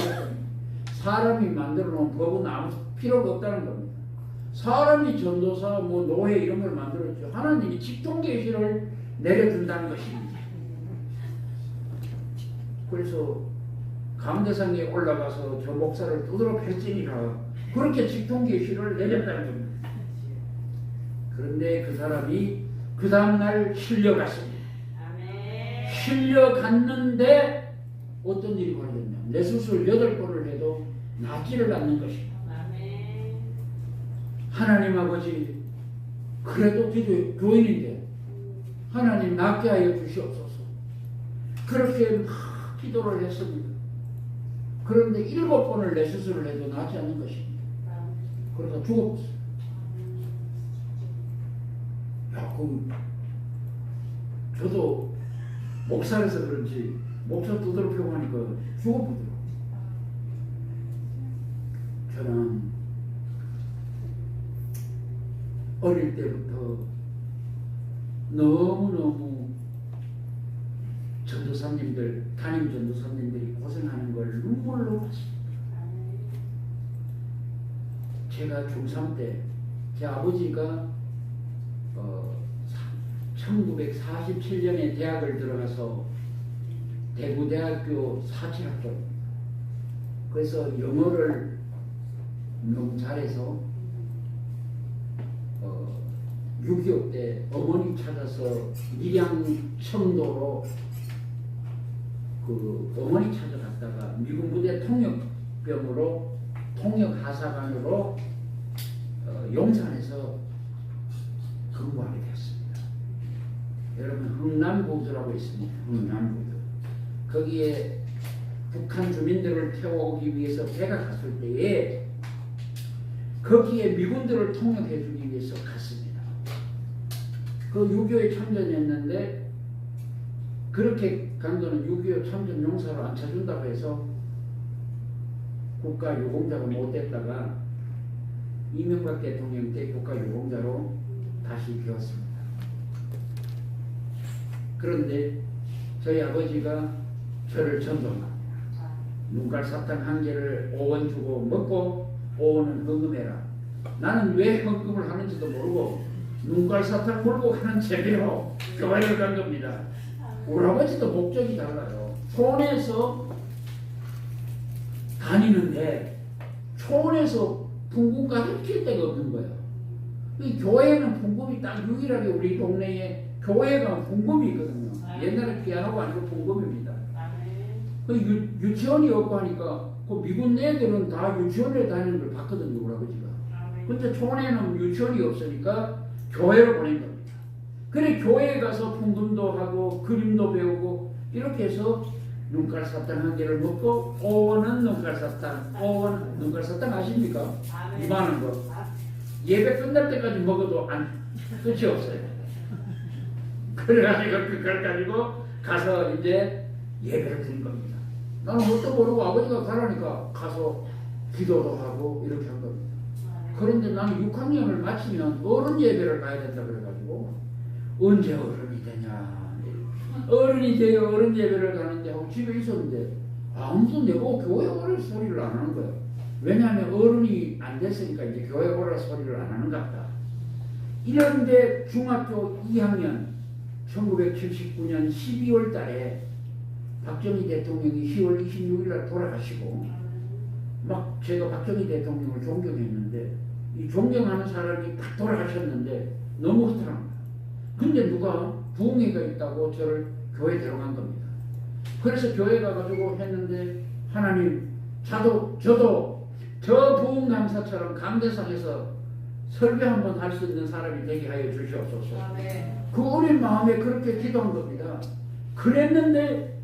사람이 만들어 놓은 법은 아무 필요가 없다는 겁니다. 사람이 전도사 뭐 노예 이런 걸 만들었죠. 하나님이 직통 계시를 내려준다는 것입니다. 그래서 강대상에 올라가서 저 목사를 두드러 팰지니라 그렇게 직통 계시를 내렸다는 겁니다. 그런데 그 사람이 그 다음날 실려갔습니다. 실려갔는데 어떤 일이 벌어졌냐? 내 수술 8번을 해도 낫지를 않는 것입니다. 하나님 아버지 그래도 교인인데 하나님 낫게 하여 주시옵소서. 그렇게 막 기도를 했습니다. 그런데 7번을 내 수술을 해도 낫지 않는 것입니다. 그러다 죽었어요. 야, 저도 목사라서 그런지 목사 두드러 펴고 하니까 죽어보더라고요. 저는 어릴 때부터 너무너무 전도사님들, 담임 전도사님들이 고생하는 걸 눈물로 봤습니다. 제가 중3 때 제 아버지가 1947년에 대학을 들어가서 대구대학교 47학번 그래서 영어를 너무 잘해서 6.25 때 어머니 찾아서 밀양 청도로 그 어머니 찾아갔다가 미군 부대 통역병으로 통역하사관으로 용산에서 근무하게 됐습니다. 여러분 흥남고등라고 있습니다. 흥남고등. 거기에 북한 주민들을 태워오기 위해서 배가 갔을 때에 거기에 미군들을 통역해 주기 위해서 갔습니다. 그 6.25에 참전했는데 그렇게 간 거는 6.25 참전 용사로 안 쳐준다고 해서 국가유공자가 못 됐다가 이명박 대통령 때 국가유공자로 다시 되었습니다. 그런데 저희 아버지가 저를 전도합니다. 눈깔 사탕 한 개를 5원 주고 먹고 5원은 헌금해라. 나는 왜 헌금을 하는지도 모르고 눈깔 사탕 물고 하는 재미로 교회를 간 겁니다. 우리 아버지도 목적이 달라요. 촌에서 다니는데 촌에서 풍금 가르칠 데가 없는 거예요. 이 교회는 풍금이 딱 유일하게 우리 동네에 교회가 풍금이 있거든요. 옛날에 피아노가 아니고 풍금입니다. 그 유치원이 없고 하니까 그 미군 애들은 다 유치원에 다니는 걸 봤거든요, 우리 아버지가. 근데 촌에는 유치원이 없으니까 교회로 보낸 겁니다. 그래 교회에 가서 풍금도 하고 그림도 배우고 이렇게 해서 눈깔 사탕 한 개를 먹고 5원은 눈깔 사탕, 5원 눈깔 사탕 아십니까? 이만한 거. 예배 끝날 때까지 먹어도 끝이 없어요. 그래가지고 그걸 가지고 가서 이제 예배를 드린 겁니다. 나는 뭣도 모르고 아버지가 가라니까 가서 기도도 하고 이렇게 한 겁니다. 그런데 나는 6학년을 마치면 어른 예배를 가야 된다 그래가지고 언제 어른이 되냐. 어른이 돼야 어른 예배를 가는데 하고 집에 있었는데 아무도 내보고 교회 오라 소리를 안 하는 거예요. 왜냐하면 어른이 안 됐으니까 이제 교회 오라 소리를 안 하는 것 같다. 이런데 중학교 2학년 1979년 12월 달에 박정희 대통령이 10월 26일 날 돌아가시고 막 제가 박정희 대통령을 존경했는데 이 존경하는 사람이 딱 돌아가셨는데 너무 허탈합니다. 근데 누가 부흥회가 있다고 저를 교회 데려간 겁니다. 그래서 교회 가가지고 했는데 하나님 저도 저 부흥감사처럼 강대상에서 설교 한번 할 수 있는 사람이 되게 하여 주시옵소서. 그 어린 마음에 그렇게 기도한 겁니다. 그랬는데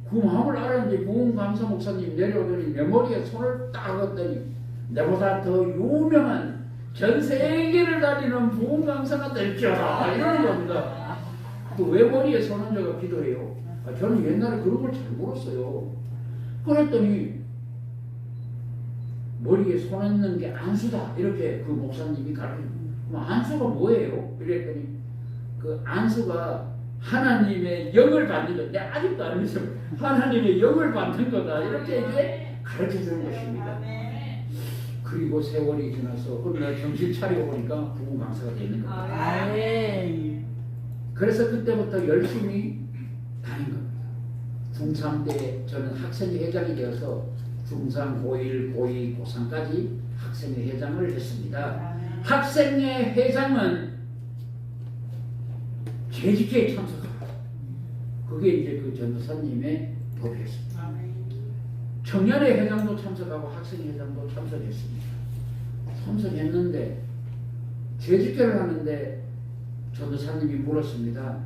그 마음을 알았는데 부흥감사 목사님 내려오더니 내 머리에 손을 딱 얹더니 내보다 더 유명한 전 세계를 다니는 부흥감사가 될지어다 이러는 겁니다. 그 왜 머리에 손 얹어가 기도해요? 저는 옛날에 그런 걸 잘 몰랐어요. 그랬더니 머리에 손 얹는 게 안수다 이렇게 그 목사님이 가르쳐요. 그럼 안수가 뭐예요? 이랬더니 그 안수가 하나님의 영을 받는 것. 내가 아직도 알면서 하나님의 영을 받는 거다 이렇게 이제 가르쳐 주는 것입니다. 그리고 세월이 지나서 어느 날 정신 차리고 보니까 부흥 강사가 되는 겁니다. 그래서 그때부터 열심히 다닌 겁니다. 중3 때 저는 학생회 회장이 되어서 중3, 고1, 고2, 고3까지 학생회 회장을 했습니다. 학생회 회장은 재직회에 참석합니다. 그게 이제 그 전도사님의 법이었습니다. 청년회 회장도 참석하고 학생회 회장도 참석했습니다. 참석했는데 재직회를 하는데 전도사님이 물었습니다.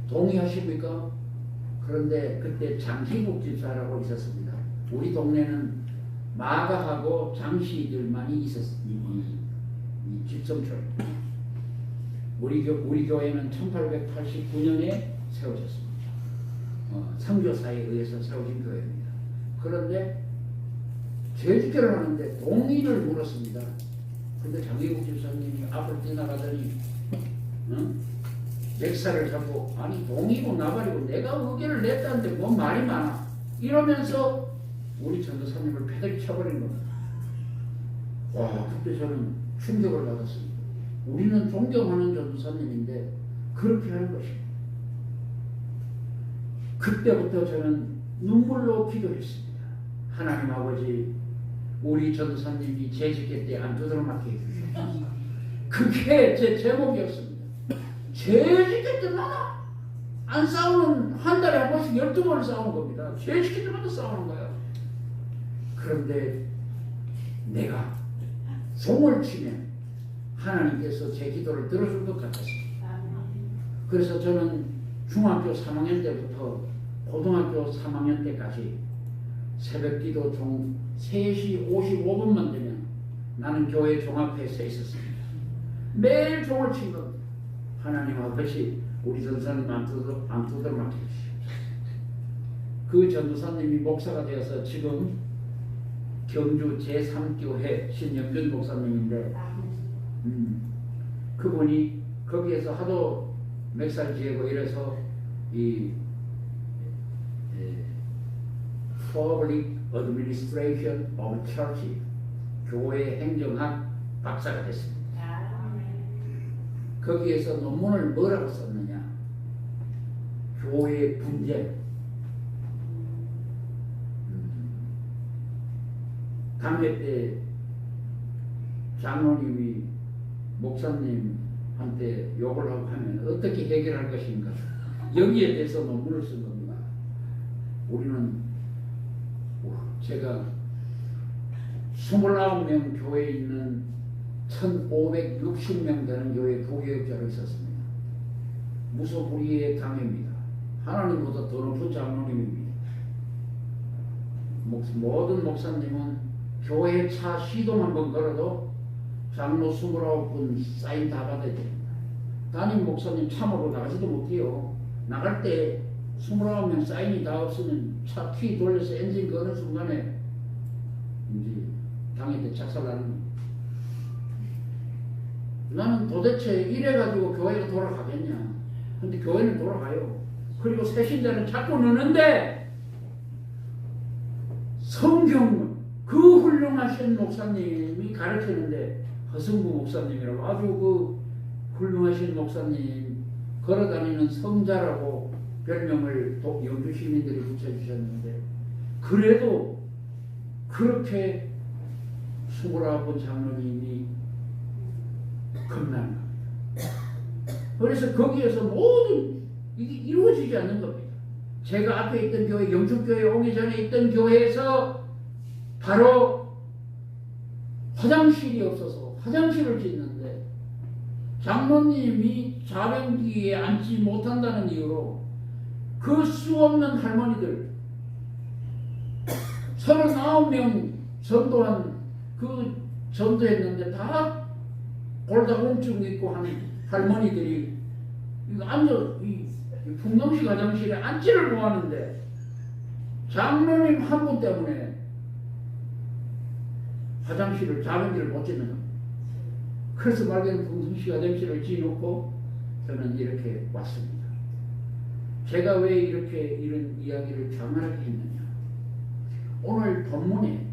동의하십니까? 그런데 그때 장시국 집사라고 있었습니다. 우리 동네는 마가하고 장시들만이 있었습니다. 이 집성촌. 우리 교회는 1889년에 세워졌습니다. 선교사에 의해서 세워진 교회입니다. 그런데 재직회를 하는데 동의를 물었습니다. 근데 장기국 집사님이 앞으로 뛰어나가더니 맥사를 잡고 아니 동의고 나발이고 내가 의견을 냈다는데 뭔 말이 많아 이러면서 우리 전도사님을 패대기 쳐버린 겁니다. 와 그때 저는 충격을 받았습니다. 우리는 존경하는 전도사님인데 그렇게 하는 것입니다. 그때부터 저는 눈물로 기도했습니다. 하나님 아버지 우리 전도사님이 재직회 때 안 두드러맞게 해주시옵소서. 그게 제 제목이었습니다. 재직회 때마다 안 싸우는 한 달에 한 번씩 12번을 싸우는 겁니다. 재직회 때마다 싸우는 거예요. 그런데 내가 종을 치면 하나님께서 제 기도를 들어줄 것 같았습니다. 그래서 저는 중학교 3학년 때부터 고등학교 3학년 때까지 새벽기도 종 3시 55분만 되면 나는 교회 종합회에 서 있었습니다. 매일 종을 친 겁니다. 하나님 아버지 우리 전사님 안 두드러 맡겨주시옵소서. 그 전도사님이 목사가 되어서 지금 경주 제3교회 신영균 목사님인데 그분이 거기에서 하도 몇 살 지내고 이래서 이 Public Administration of Church 교회 행정학 박사가 됐습니다. 거기에서 논문을 뭐라고 썼느냐? 교회 분쟁. 당회 때 장로님이 목사님한테 욕을 하고 하면 어떻게 해결할 것인가? 여기에 대해서 논문을 쓴 겁니다. 우리는 제가 29명 교회에 있는 1560명 되는 교회 부교육자로 있었습니다. 무소불위의 당회입니다. 하나님보다 더 높은 장로님입니다. 모든 목사님은 교회 차 시동 한번 걸어도 장로 29분 사인 다 받아야 됩니다. 담임 목사님 참으로 나가지도 못해요. 나갈 때 29명 사인이 다 없으면 차 키 돌려서 엔진 거는 순간에 이제 당회 때 착살나는 겁니다. 나는 도대체 이래가지고 교회가 돌아가겠냐. 근데 교회는 돌아가요. 그리고 새신자는 자꾸 느는데 성경 그 훌륭하신 목사님이 가르치는데 허승부 목사님이라고 아주 그 훌륭하신 목사님 걸어다니는 성자라고 별명을 영주 시민들이 붙여주셨는데 그래도 그렇게 29 장로님이 겁나는 겁니다. 그래서 거기에서 모든 이게 이루어지지 않는 겁니다. 제가 앞에 있던 교회, 영축교회 오기 전에 있던 교회에서 바로 화장실이 없어서 화장실을 짓는데 장로님이 자변기에 앉지 못한다는 이유로 그 수 없는 할머니들 39명 전도한 그 전도했는데 다 골다공증 있고 하는 할머니들이 이거 앉아 이 풍덩시 화장실에 앉지를 못하는데 장로님 한 분 때문에 화장실을 자변기를 못 짓는 겁니다. 그래서 말하기는 풍덩시 화장실을 지어놓고 저는 이렇게 왔습니다. 제가 왜 이렇게 이런 이야기를 장하게 했느냐. 오늘 본문에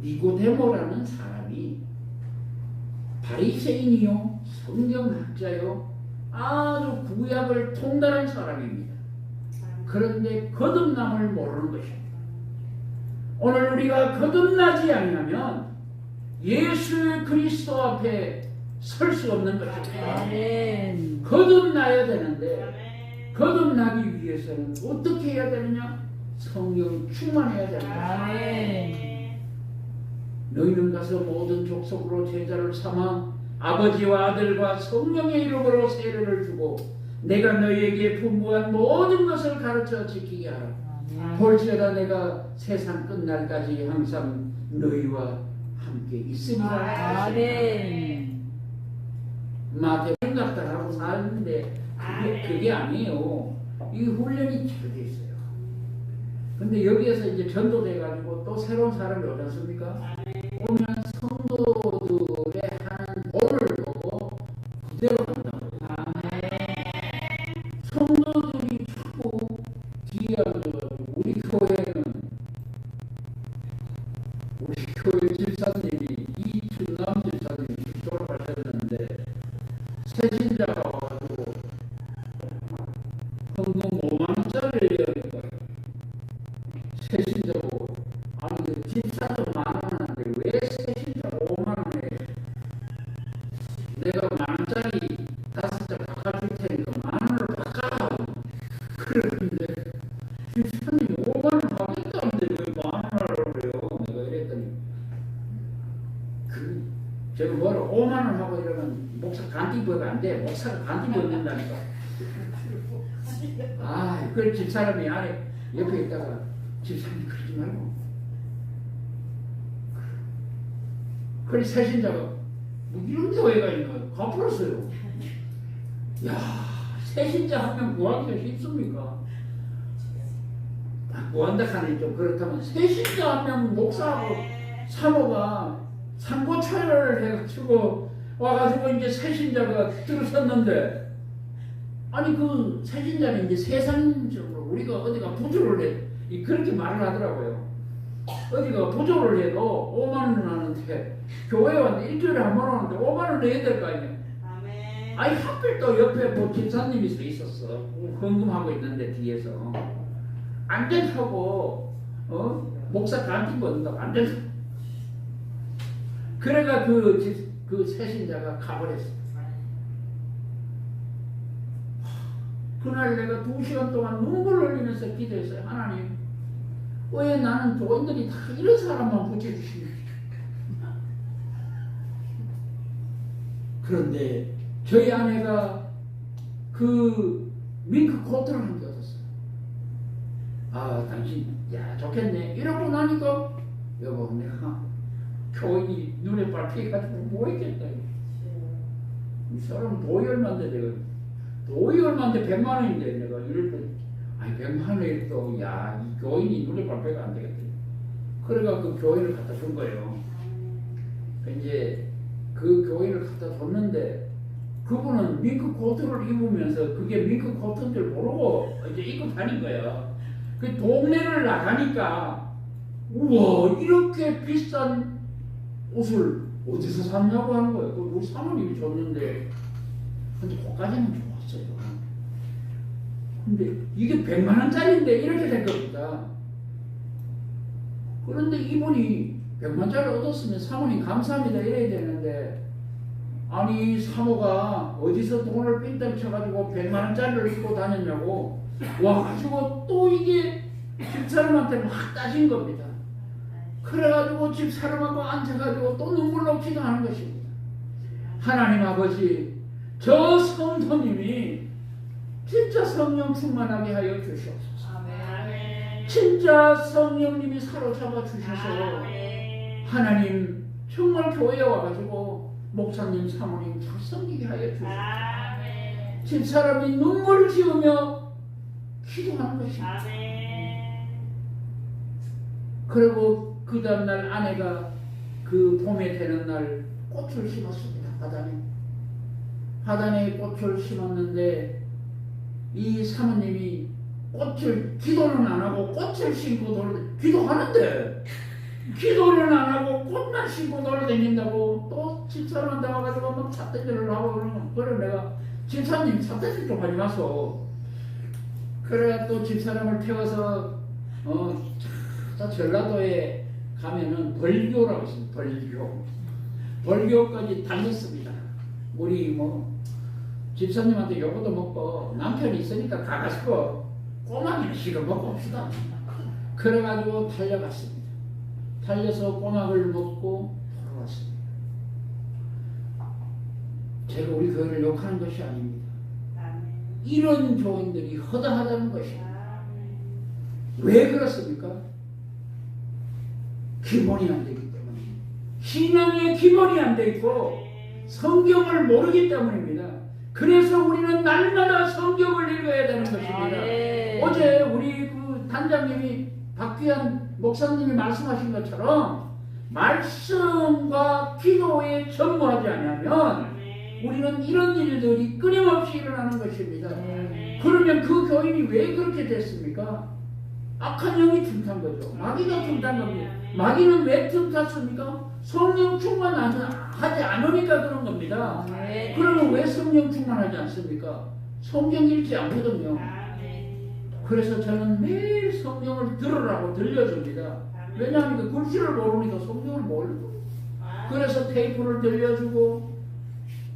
니고데모라는 사람이 바리새인이요 성경학자요 아주 구약을 통달한 사람입니다. 그런데 거듭남을 모르는 것입니다. 오늘 우리가 거듭나지 않으면 예수 그리스도 앞에 설 수 없는 것입니다. 아멘. 거듭나야 되는데 거듭나기 위해서는 어떻게 해야 되느냐? 성령 충만해야 된다. 아멘. 너희는 가서 모든 족속으로 제자를 삼아 아버지와 아들과 성령의 이름으로 세례를 주고 내가 너희에게 분부한 모든 것을 가르쳐 지키게 하라. 볼지어다 내가 세상 끝날까지 항상 너희와 함께 있으리라. 아멘. 마태복음 같다라고 사는데 그게 아니에요. 이 훈련이 잘 돼 있어요. 근데 여기에서 이제 전도돼가지고 또 새로운 사람이 오지 않습니까? 오면 성도들의 하는 본을 보고 그대로 한다고. 성도들이 자꾸 뒤에 앉아가지고 우리 교회는 우리 교회 집사님이 이춘남 집사님이 졸업하셨는데 새신자가 와가지고 헌금 5만원짜리를 해야 할까요? 새신자고 아니 그 집사도 만원하는데 왜 새신자 5만원에 내가 만원짜리 5장 바꿔줄 테니까 만원을 바꿔라. 그러는데 집사님 5만원 받겠다는데 왜 만원을 그래요? 내가 이랬더니 제가 뭐를 5만원 하고 이러면 목사 간디 벌면 안 돼. 목사가 간디 벌는다니까. 아, 그걸 집사람이 안에 옆에 있다가 집사님 그러지 말고. 그래 새신자가 뭐 이런 교회가 있나 갚았어요. 야 새신자 한 명 구하기가 쉽습니까? 구한다 하니 좀 그렇다면 새신자 한 명 목사하고 사모가 상고차를 해가지고 와가지고 이제 새신자가 들어섰는데 아니 그 새신자는 이제 세상적으로 우리가 어디가 부조를 해 그렇게 말을 하더라고요. 어디가 부조를 해도 5만 원 하는데 교회 왔는데 일주일에 한 번 오는데 5만 원 내야 될 거 아니에요. 아니 하필 또 옆에 뭐 집사님이 서 있었어. 헌금하고 있는데 뒤에서 안 된다고 목사 간증 받는다고 안 된다. 그래가 그 새신자가 가버렸어. 그날 내가 2시간 동안 눈물을 흘리면서 기도했어요. 하나님 왜 나는 교인들이 다 이런 사람만 붙여주시냐. 그런데 저희 아내가 그 밍크 코트를 한 개 얻었어요. 아 당신 야 좋겠네 이러고 나니까 여보 내가 교인이 눈에 밟혀가지고 뭐 했겠다. 이 사람 돈이 얼마인데 내가 돈이 얼마인데 100만 원인데 내가 이럴 때 아니 100만 원이 또 야 이 교인이 눈에 밟혀가 안 되겠다. 그래가 그 교인을 갖다 준 거예요. 이제 그 교인을 갖다 줬는데 그분은 밍크 코트를 입으면서 그게 밍크 코트인 줄 모르고 이제 입고 다닌 거야. 그 동네를 나가니까 우와 이렇게 비싼 옷을 어디서 샀냐고 하는 거예요. 우리 사모님이 줬는데 근데 그까지는 좋았어요. 근데 이게 100만 원짜리인데 이렇게 된 겁니다. 그런데 이분이 100만 원짜리 얻었으면 사모님 감사합니다 이래야 되는데 아니 사모가 어디서 돈을 삥땅 쳐가지고 100만 원짜리를 입고 다녔냐고 와가지고 또 이게 집사람한테 막 따진 겁니다. 그래가지고 집사람하고 앉아가지고 또 눈물 녹지도 않은 것입니다. 하나님 아버지 저 성도님이 진짜 성령 충만하게 하여 주시옵소서. 진짜 성령님이 사로잡아 주셔서 하나님 정말 교회에 와가지고 목사님 사모님 잘 섬기게 하여 주시옵소서. 집사람이 눈물을 지으며 기도하는 것입니다. 그리고 그 다음날 아내가 그 봄에 되는 날 꽃을 심었습니다. 하단에 꽃을 심었는데 이 사모님이 꽃을 기도는 안 하고 꽃을 심고 기도하는데 기도는 안 하고 꽃만 심고 돌아다닌다고 또 집사람한테 와가지고 막 삿대질을 하고 그러면 그래 내가 집사님 삿대질 좀 하지 마소. 그래 또 집사람을 태워서 전라도에 가면은 벌교라고 있습니다. 벌교까지 다녔습니다. 우리 뭐 집사님한테 요거도 먹고 남편이 있으니까 가가지고 꼬막이나 실어 먹고 옵시다. 그래가지고 달려갔습니다. 달려서 꼬막을 먹고 돌아왔습니다. 제가 우리 교회를 욕하는 것이 아닙니다. 이런 교인들이 허다하다는 것입니다. 왜 그렇습니까? 기본이 안 되기 때문에 신앙의 기본이 안 돼 있고 성경을 모르기 때문입니다. 그래서 우리는 날마다 성경을 읽어야 되는 것입니다. 어제 우리 그 단장님이 박귀한 목사님이 말씀하신 것처럼 말씀과 기도에 전무하지 않으면 우리는 이런 일들이 끊임없이 일어나는 것입니다. 그러면 그 교인이 왜 그렇게 됐습니까? 악한 영이 틈탄 거죠. 마귀가 틈탄 겁니다. 마귀는 왜 틈탔습니까? 성령 충만하지 않으니까 그런 겁니다. 그러면 왜 성령 충만하지 않습니까? 성경 읽지 않거든요. 그래서 저는 매일 성경을 들으라고 들려줍니다. 왜냐하면 그 글씨를 모르니까 성경을 모르고. 그래서 테이프를 들려주고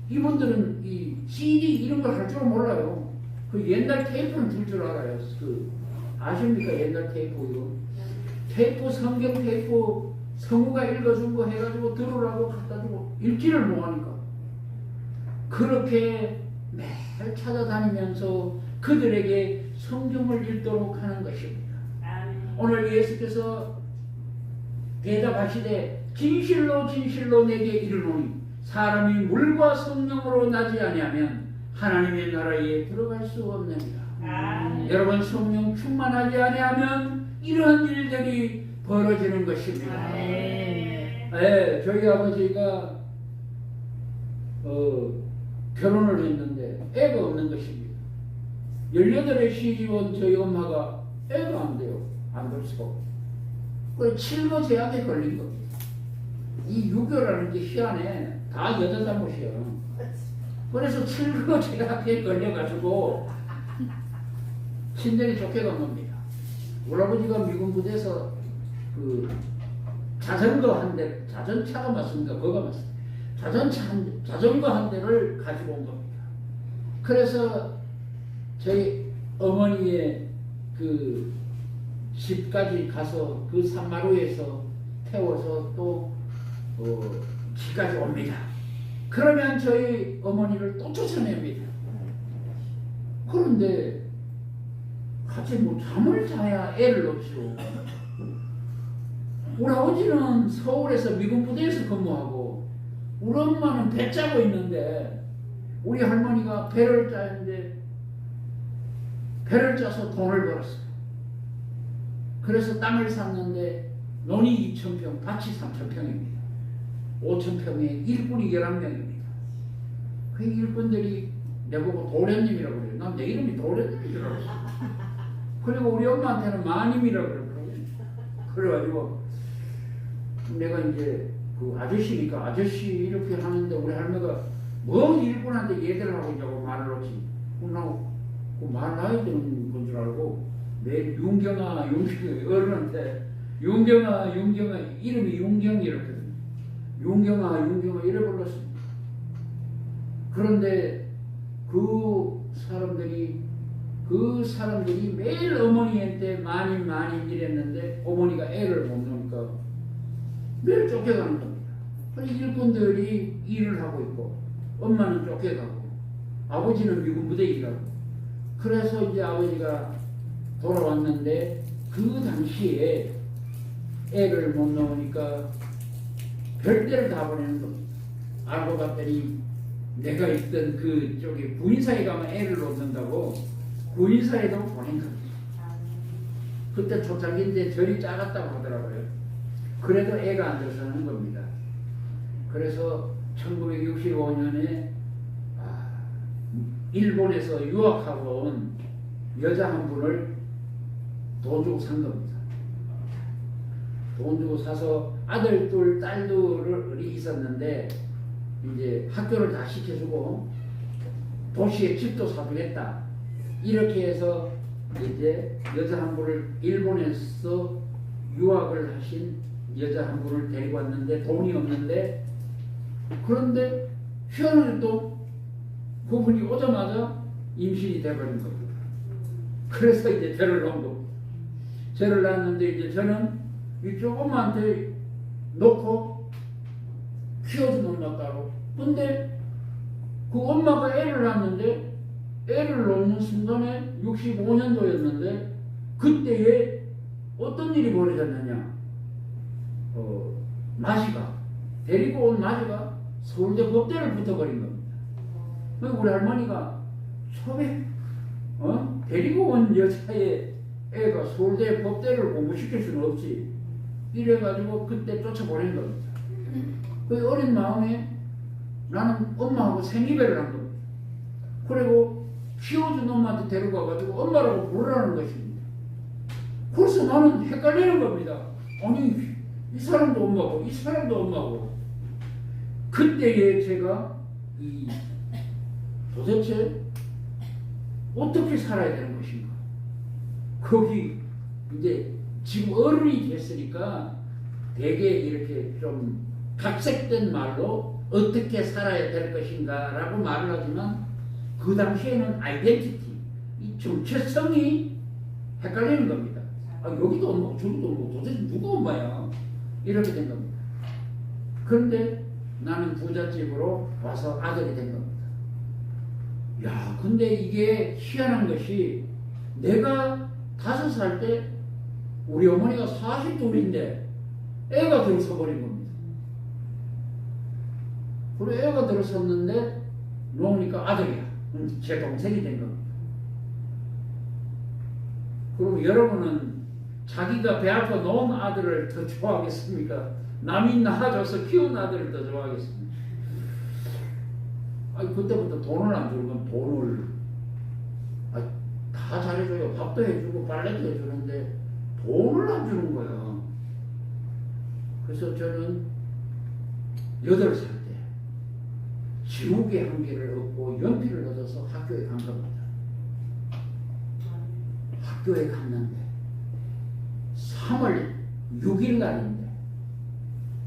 이분들은 이 CD 이런 걸 할 줄 몰라요. 그 옛날 테이프는 줄 줄 알아요. 그 아십니까? 옛날 테이프 이거. 테이프 성경 테이프 성우가 읽어준 거 해가지고 들으라고 갖다 주고 읽지를 못하니까 그렇게 매일 찾아다니면서 그들에게 성경을 읽도록 하는 것입니다. 오늘 예수께서 대답하시되 진실로 진실로 내게 이르노니 사람이 물과 성령으로 나지 아니하면 하나님의 나라에 들어갈 수 없느니라. 여러분 성령 충만하지 아니하면 이런 일들이 벌어지는 것입니다. 네, 저희 아버지가 결혼을 했는데 애가 없는 것입니다. 18에 시집온 저희 엄마가 애가 안 돼요. 안 될 수가 없고. 그래 7거 제약에 걸린 겁니다. 이 유교라는 게 희한해. 다 여자 잘못이야. 그래서 7거 제약에 걸려가지고 친정에 쫓겨간 겁니다. 우리 아버지가 미군 부대에서 그 자전거 한 대, 자전차가 맞습니까? 그거가 맞습니다. 자전거 한 대를 가지고 온 겁니다. 그래서 저희 어머니의 그 집까지 가서 그 산마루에서 태워서 또 집까지 옵니다. 그러면 저희 어머니를 또 쫓아냅니다. 그런데 같이 뭐 잠을 자야 애를 놓죠. 우리 아버지는 서울에서 미군 부대에서 근무하고 우리 엄마는 배 짜고 있는데 우리 할머니가 배를 짜는데 배를 짜서 돈을 벌었어요. 그래서 땅을 샀는데 논이 2,000평, 밭이 3,000평입니다. 5,000평에 일꾼이 11명입니다. 그 일꾼들이 내보고 도련님이라고 그래요. 난 내 이름이 도련님인 줄 알았어. 그리고 우리 엄마한테는 마님이라고 그러더라고요. 그래가지고 내가 이제 그 아저씨니까 아저씨 이렇게 하는데 우리 할머니가 뭐 일꾼한테 얘기를 하고 있냐고 말을 하지. 그 말해야 되는 건 줄 알고 내 윤경아 어른한테 윤경아 이름이 윤경이랬거든요. 윤경아 이래 불렀습니다. 그런데 그 사람들이 매일 어머니한테 마님 이랬는데 어머니가 애를 못 놓으니까 매일 쫓겨가는 겁니다. 일꾼들이 일을 하고 있고 엄마는 쫓겨가고 아버지는 미군 부대에 일하고 그래서 이제 아버지가 돌아왔는데 그 당시에 애를 못 놓으니까 별대를 다 보내는 겁니다. 알고 봤더니 내가 있던 그쪽에 구인사에 가면 애를 놓는다고 구인사에도 보낸 겁니다. 그때 초창기인데 절이 작았다고 하더라고요. 그래도 애가 안 들어서는 겁니다. 그래서 1965년에 일본에서 유학하고 온 여자 한 분을 돈 주고 산 겁니다. 돈 주고 사서 아들 둘, 딸들이 있었는데 이제 학교를 다 시켜주고 도시에 집도 사주겠다. 이렇게 해서 이제 여자 한 분을 일본에서 유학을 하신 여자 한 분을 데리고 왔는데 돈이 없는데 그런데 희한하게 또 그분이 오자마자 임신이 돼버린 겁니다. 그래서 이제 죄를 넣은 겁니다. 죄를 낳았는데 이제 저는 이쪽 엄마한테 놓고 키워주는 엄마 따로. 근데 그 엄마가 애를 낳았는데 애를 놓는 순간에 65년도였는데 그때에 어떤 일이 벌어졌느냐. 마시가 데리고 온 마시가 서울대 법대를 붙어버린 겁니다. 우리 할머니가 처음에 데리고 온 여자의 애가 서울대 법대를 공부시킬 수는 없지. 이래가지고 그때 쫓아보낸 겁니다. 그 어린 마음에 나는 엄마하고 생이별을 한 겁니다. 그리고 키워준 엄마한테 데리고 와가지고 엄마라고 부르라는 것입니다. 그래서 나는 헷갈리는 겁니다. 아니 이 사람도 엄마고 이 사람도 엄마고. 그때에 제가 도대체 어떻게 살아야 되는 것인가. 거기 이제 지금 어른이 됐으니까 되게 이렇게 좀 각색된 말로 어떻게 살아야 될 것인가 라고 말을 하지만 그 당시에는 아이덴티티, 이 정체성이 헷갈리는 겁니다. 여기도 엄마고 저기도 엄마고 도대체 누가 엄마야. 이렇게 된 겁니다. 그런데 나는 부잣집으로 와서 아들이 된 겁니다. 야, 근데 이게 희한한 것이 내가 5살 때 우리 어머니가 42인데 애가 들어서버린 겁니다. 그리고 애가 들어섰는데 놓으니까 아들이야. 제 동생이 된 겁니다. 그럼 여러분은 자기가 배 아파 놓은 아들을 더 좋아하겠습니까? 남이 낳아줘서 키운 아들을 더 좋아하겠습니까? 아니 그때부터 돈을 안 주는 건 돈을 다 잘해줘요. 밥도 해주고 빨래도 해주는데 돈을 안 주는 거야. 그래서 저는 8살 때 지옥의 한계를 얻고 연필을 얻어서 학교에 간 겁니다. 학교에 갔는데 3월 6일 날인데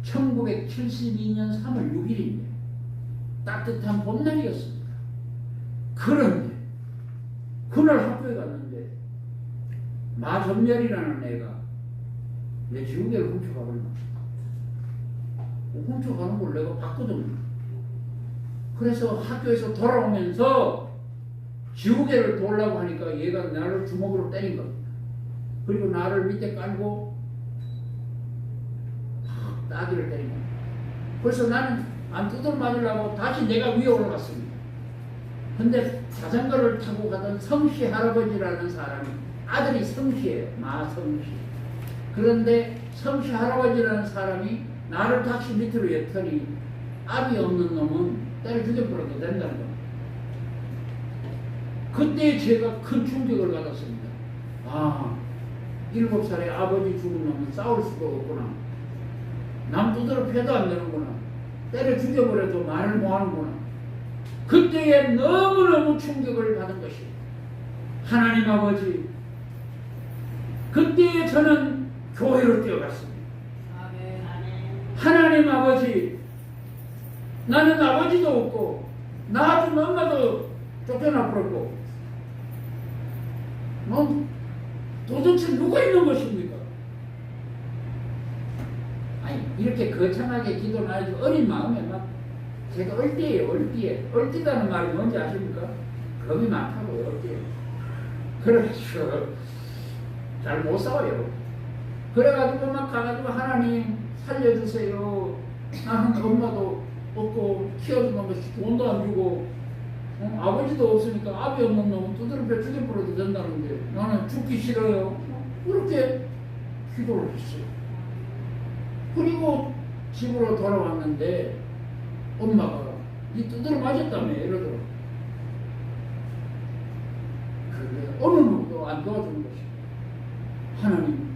1972년 3월 6일인데 따뜻한 봄날이었습니다. 그런데 그날 학교에 갔는데 마전멸이라는 애가 내 지우개를 훔쳐가버린 거야. 훔쳐가는 걸 내가 봤거든요. 그래서 학교에서 돌아오면서 지우개를 돌라고 하니까 얘가 나를 주먹으로 때린 겁니다. 그리고 나를 밑에 깔고 따귀를 때린 겁니다. 그래서 나는 안 두드러 맞으려고 다시 내가 위에 올라갔습니다. 근데 자전거를 타고 가던 성씨 할아버지라는 사람이, 아들이 성씨예요. 마성씨. 그런데 성씨 할아버지라는 사람이 나를 다시 밑으로 였더니 압이 없는 놈은 때려 죽여버려도 된다는 겁니다. 그때 제가 큰 충격을 받았습니다. 아, 7살에 아버지 죽은 놈은 싸울 수가 없구나. 남 두드러 패도 안 되는구나. 때려 죽여버려도 말을 못하는구나. 그때에 너무너무 충격을 받은 것입니다. 하나님 아버지, 그때에 저는 교회로 뛰어갔습니다. 하나님 아버지, 나는 아버지도 없고 낳아준 엄마도 쫓겨나 버렸고 도대체 누가 있는 것입니까? 아니 이렇게 거창하게 기도를 안 해도 어린 마음에 막 제가 얼띠예요. 얼띠다는 말이 뭔지 아십니까? 겁이 많다고요. 얼띠예요. 그래가지고 잘 못 싸워요. 그래가지고 막 가가지고 하나님 살려주세요. 나는 엄마도 없고 키워준 것이 돈도 안 주고 아버지도 없으니까 아비 없는 놈은 두드려 배 죽여버려도 된다는데 나는 죽기 싫어요. 그렇게 기도를 했어요. 그리고 집으로 돌아왔는데 엄마가 니 두드려 맞았다며 이러더라고. 그런데 어느 누구도 안 도와주는 것이 하나님,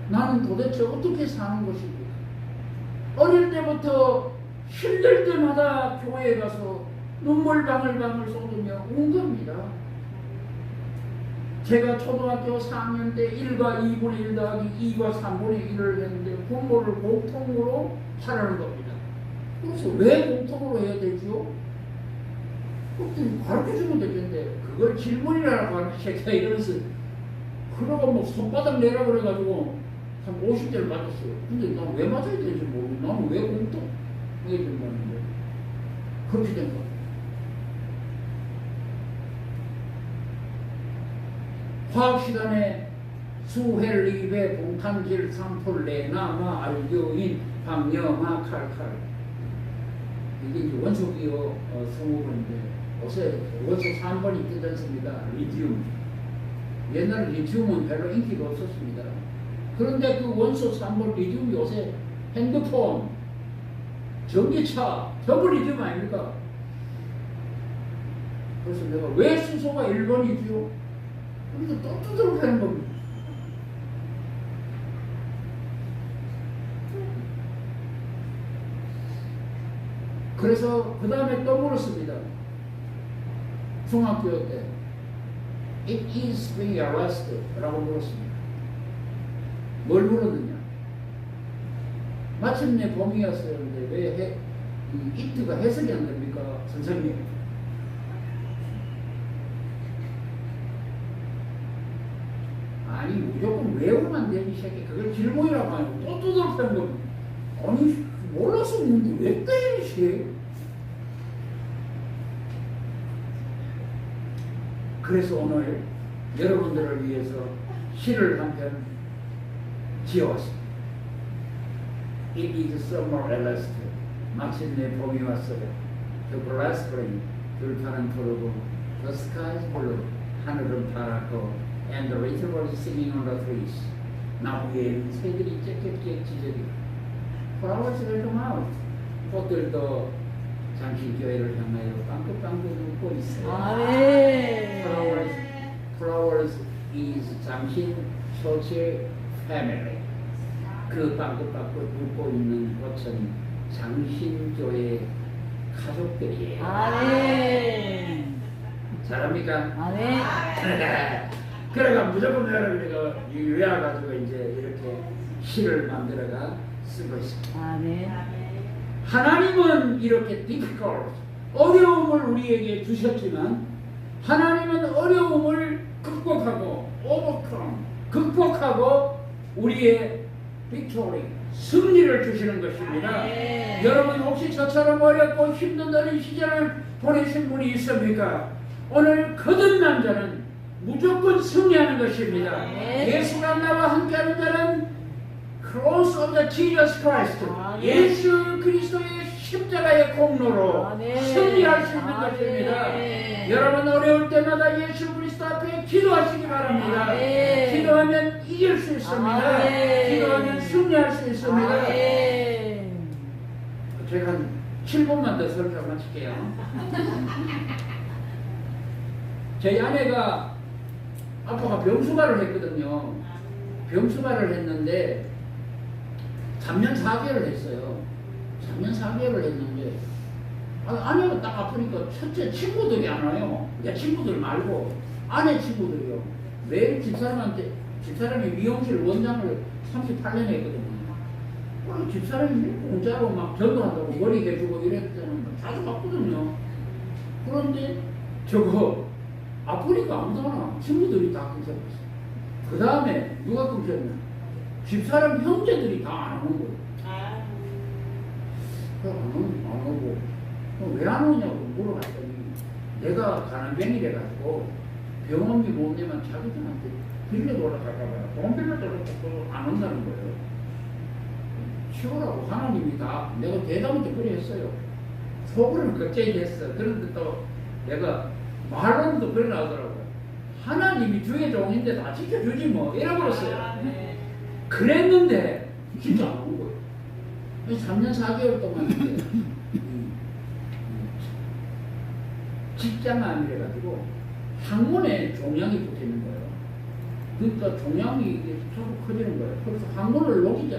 나는 도대체 어떻게 사는 것입니까? 어릴 때부터 힘들 때마다 교회에 가서 눈물 방울방울 쏟으며 운 겁니다. 제가 초등학교 4학년 때 1과 2분의 1 더하기 2과 3분의 1을 했는데 부모를 공통으로 하라는 겁니다. 그래서 왜 공통으로 해야 되죠? 그때 가르쳐주면 되겠는데 그걸 질문이라고 하는 새끼가 이러면서 그러고 뭐 손바닥 내라 그래가지고 한 50대를 맞았어요. 근데 난 왜 맞아야 되는지 모르고 나는 왜 공통 해야 된다는데 그렇게 된 거야. 화학 시간에 수헬리베 봉탄질 산폴 레나마 알교인 방여마 칼칼 이게 이제 원소기호 성우인데 요새 원소 3번이 뜨지 않습니다. 리튬. 옛날에 리튬은 별로 인기가 없었습니다. 그런데 그 원소 3번 리튬이 요새 핸드폰, 전기차 전부 리튬 아닙니까? 그래서 내가 왜 수소가 1번이지요? 그래서 또 두드러 패는 겁니다. 그래서 그 다음에 또 물었습니다. 중학교 때 It is being arrested 라고 물었습니다. 뭘 물었느냐? 마침내 봄이었었는데 왜 it가 해석이 안 됩니까? 선생님. 아니 무조건 외우면 안 되니 새끼. 그걸 질문이라고 하고 또 두드러 패는 겁니다. 아니 몰라서 묻는데 왜 때리시? 그래서 오늘 여러분들을 위해서 시를 한 편 지어왔습니다. It is summer at last. 마침내 봄이 왔어요. The grass green. 들판은 푸르고 The sky is blue. 하늘은 파랗고 And the little birds singing on the trees. 나무에 새들이 짹짹짹 짖으리고 Flowers will come out. 꽃들도 장신교회를 향하여 빵긋빵긋 웃고 있어요. 아멘. Flowers is 장신 소치 패밀리. 그 빵긋빵긋 웃고 있는 꽃은 장신교회 가족들이에요. 아멘. 잘합니까? 아멘. 그래가 무조건 여러분이가 외워가지고 이제 이렇게 시를 만들어가 쓰고 있습니다. 아멘. 하나님은 이렇게 difficult, 어려움을 우리에게 주셨지만 하나님은 어려움을 극복하고 overcome, 극복하고 우리의 victory, 승리를 주시는 것입니다. 네. 여러분 혹시 저처럼 어렵고 힘든 어린 시절을 보내신 분이 있습니까? 오늘 거듭난 자는 무조건 승리하는 것입니다. 네. 예수가 나와 함께하는 자는 Cross of the Jesus Christ, 아멘. 예수 그리스도의 십자가의 공로로 아멘. 승리할 수 있는 아멘. 것입니다. 여러분 어려울 때마다 예수 그리스도 앞에 기도하시기 바랍니다. 아멘. 기도하면 이길 수 있습니다. 아멘. 기도하면 승리할 수 있습니다. 아멘. 제가 한 7분만 더 설교 마칠게요. 저희 아내가 아빠가 병수발을 했거든요. 병수발을 했는데 3년 4개월을 했어요. 3년 4개월을 했는데 아내가 딱 아프니까 첫째 친구들이 안 와요. 내 친구들 말고 아내 친구들이요. 매일 집사람이 미용실 원장을 38년 했거든요. 그럼 집사람이 공짜로 막 전도한다고 머리 해주고 이랬더니 자주 봤거든요. 그런데 저거 아프니까 아무도 안 와. 친구들이 다 끊겼어요. 그 다음에 누가 끊겼냐? 집사람 형제들이 다 안 오는 거예요. 안 오고 왜 안 오냐고 물어봤더니 내가 가난뱅이래 가지고 병원비 못 내면 자기들한테 빌려달라고 할까봐요. 돈 빌려달라고 안 온다는 거예요. 치우라고 하나님이 다 내가 대답한테 그래 했어요. 속으로는 걱정이 됐어. 그런데 또 내가 말로는 그래 나오더라고요. 하나님이 주의 종인데 다 지켜주지 뭐 이래버렸어요. 그랬는데 진짜 안 온 거예요. 3년 4개월 동안 이제 직장 안이래가지고 항문에 종양이 붙어있는 거예요. 그러니까 종양이 이게 자꾸 커지는 거예요. 그래서 항문을 녹이자,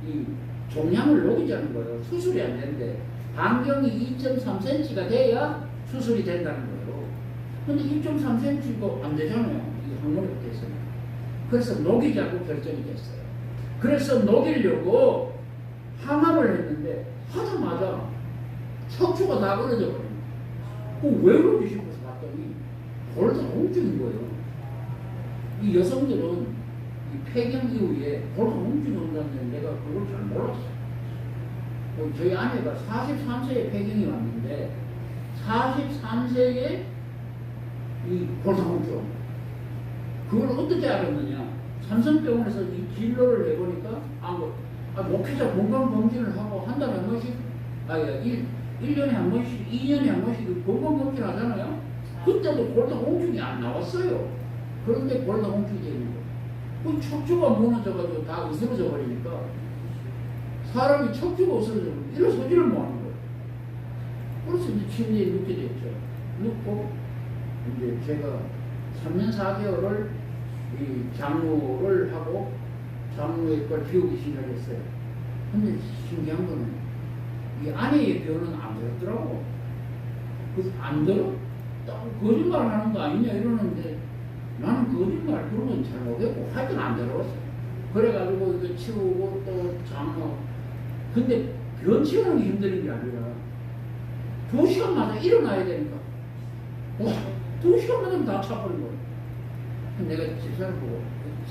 이 종양을 녹이자는 거예요. 수술이 안 되는데 반경이 2.3cm가 돼야 수술이 된다는 거예요. 근데 2.3cm가 안 되잖아요. 이 항문에 붙어있으면. 그래서 녹이자고 결정이 됐어요. 그래서 녹이려고 항암을 했는데 하자마자 척추가 다 끊어져 버려요. 왜 그러지 싶어서 봤더니 골다 뭉치는 거예요. 이 여성들은 이 폐경 이후에 골다 뭉치는 온다는데 내가 그걸 잘 몰랐어요. 저희 아내가 43세에 폐경이 왔는데 43세에 이 골다 뭉쳐. 그걸 어떻게 알았느냐? 삼성병원에서 이 진료를 해보니까 목회자 건강검진을 하고 한 달에 한 번씩, 1년에 한 번씩, 2년에 한 번씩 건강검진 하잖아요. 그때도 골다공증이 안 나왔어요. 그런데 골다공증이 되는 거예요. 그 척추가 무너져가지고 다 으스러져 버리니까 사람이 척추가 으스러져버리면 일어서지를 못하는 거예요. 그래서 이제 침대에 눕게 됐죠. 눕고 이제 제가 3년 4개월을 이 장로를 하고 장로의 걸 비우기 시작했어요. 근데 신기한 거는 이 아내의 변은 안 들었더라고. 그래서 안 들어? 거짓말 하는 거 아니냐 이러는데 나는 거짓말 그런 건 잘 모르겠고 하여튼 안 들어왔어요. 그래가지고 이거 치우고 또 장로. 근데 변 치우는 게 힘든 게 아니라 2시간마다 일어나야 되니까 2시간마다 다 차버린 거예요. 내가 집사람 보고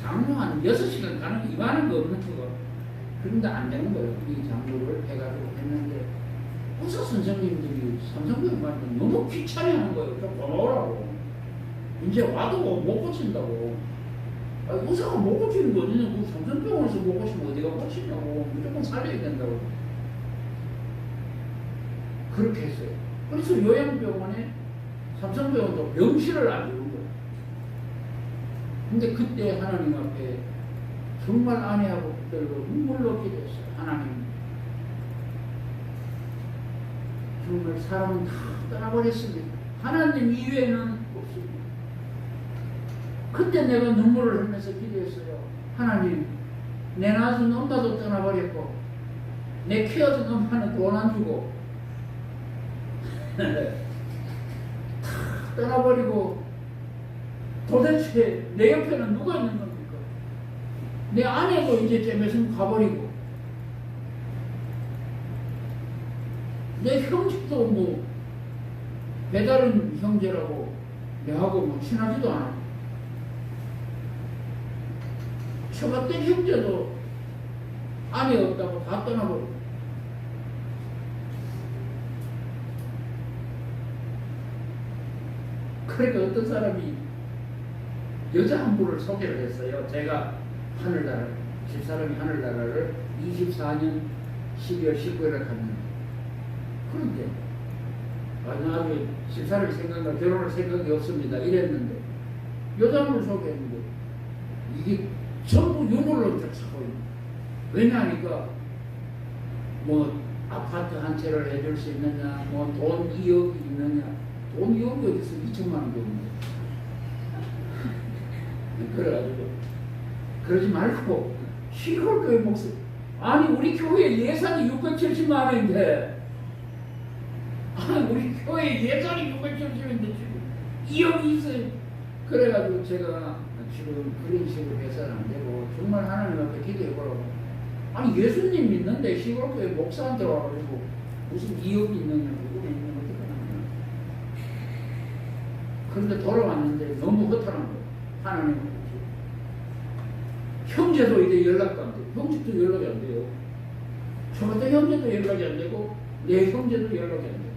장로 한 6시간 가는 게 이만한 거 없는 거가 그런데 안 되는 거예요. 이 장로를 해가지고 했는데 의사 선생님들이 삼성병원한테 너무 귀찮게 하는 거예요. 좀 고마워라고. 이제 와도 못 고친다고. 의사가 못 고치는 거 어디냐? 그 정신병원에서 못 고치면 어디가 고치냐고. 무조건 살려야 된다고. 그렇게 했어요. 그래서 요양병원에 삼성병원도 병실을 안 주는 거예요. 근데 그때 하나님 앞에 정말 아내하고 붙들고 눈물로 기도했어요. 하나님, 정말 사람은 다 떠나버렸습니다. 하나님 이외에는 없습니다. 그때 내가 눈물을 흘리면서 기도했어요. 하나님, 내 낳아준 엄마도 떠나버렸고 내 키워준 엄마는 돈 안 주고 다 떠나버리고 도대체 내 옆에는 누가 있는 겁니까? 내 아내도 이제 쯤에서 가버리고 내 형집도 뭐 배다른 형제라고 내하고 뭐 친하지도 않아. 처갓된 형제도 아내 없다고 다 떠나버리고. 그러니까 어떤 사람이 여자 한 분을 소개를 했어요. 제가 하늘나라, 집사람이 하늘나라를 24년 12월 19일에 갔는데, 그런데 아주 집사를 생각나 결혼할 생각이 없습니다 이랬는데 여자 한 분을 소개했는데 이게 전부 유물로 찾고 있는. 왜냐하니까 뭐 아파트 한 채를 해줄 수 있느냐, 뭐 돈 2억이 있느냐. 돈 2억이 어디서 2천만 원도 없는데. 그래가지고 그러지 말고 시골교회 목사, 아니 우리 교회 예산이 670만 원인데, 아니 우리 교회 예산이 670인데 지금 2억이 있어요. 그래가지고 제가 지금 그런 식으로 해서는 안 되고 정말 하나님 앞에 기도해보라고. 아니 예수님 믿는데 시골교회 목사한테 와가지고 무슨 2억이 있느냐고 이거 있는 거 어떡하냐. 그런데 돌아왔는데 너무 허탈한 거예요. 하나님 형제도 이제 연락도 안 돼요. 형집도 연락이 안 돼요. 저 같은 형제도 연락이 안 되고 내 형제도 연락이 안 돼요.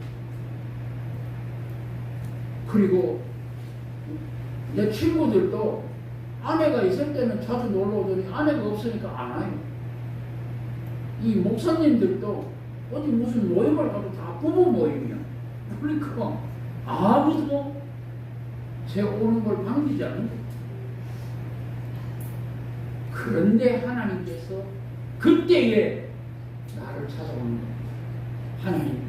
그리고 내 친구들도 아내가 있을 때는 자주 놀러 오더니 아내가 없으니까 안 와요. 이 목사님들도 어디 무슨 모임을 가도 다 부부 모임이야. 그러니까 아무도 제 오는 걸 반기지 않는 거예요. 그런데 하나님께서 그때에 나를 찾아오는 거예요. 하나님,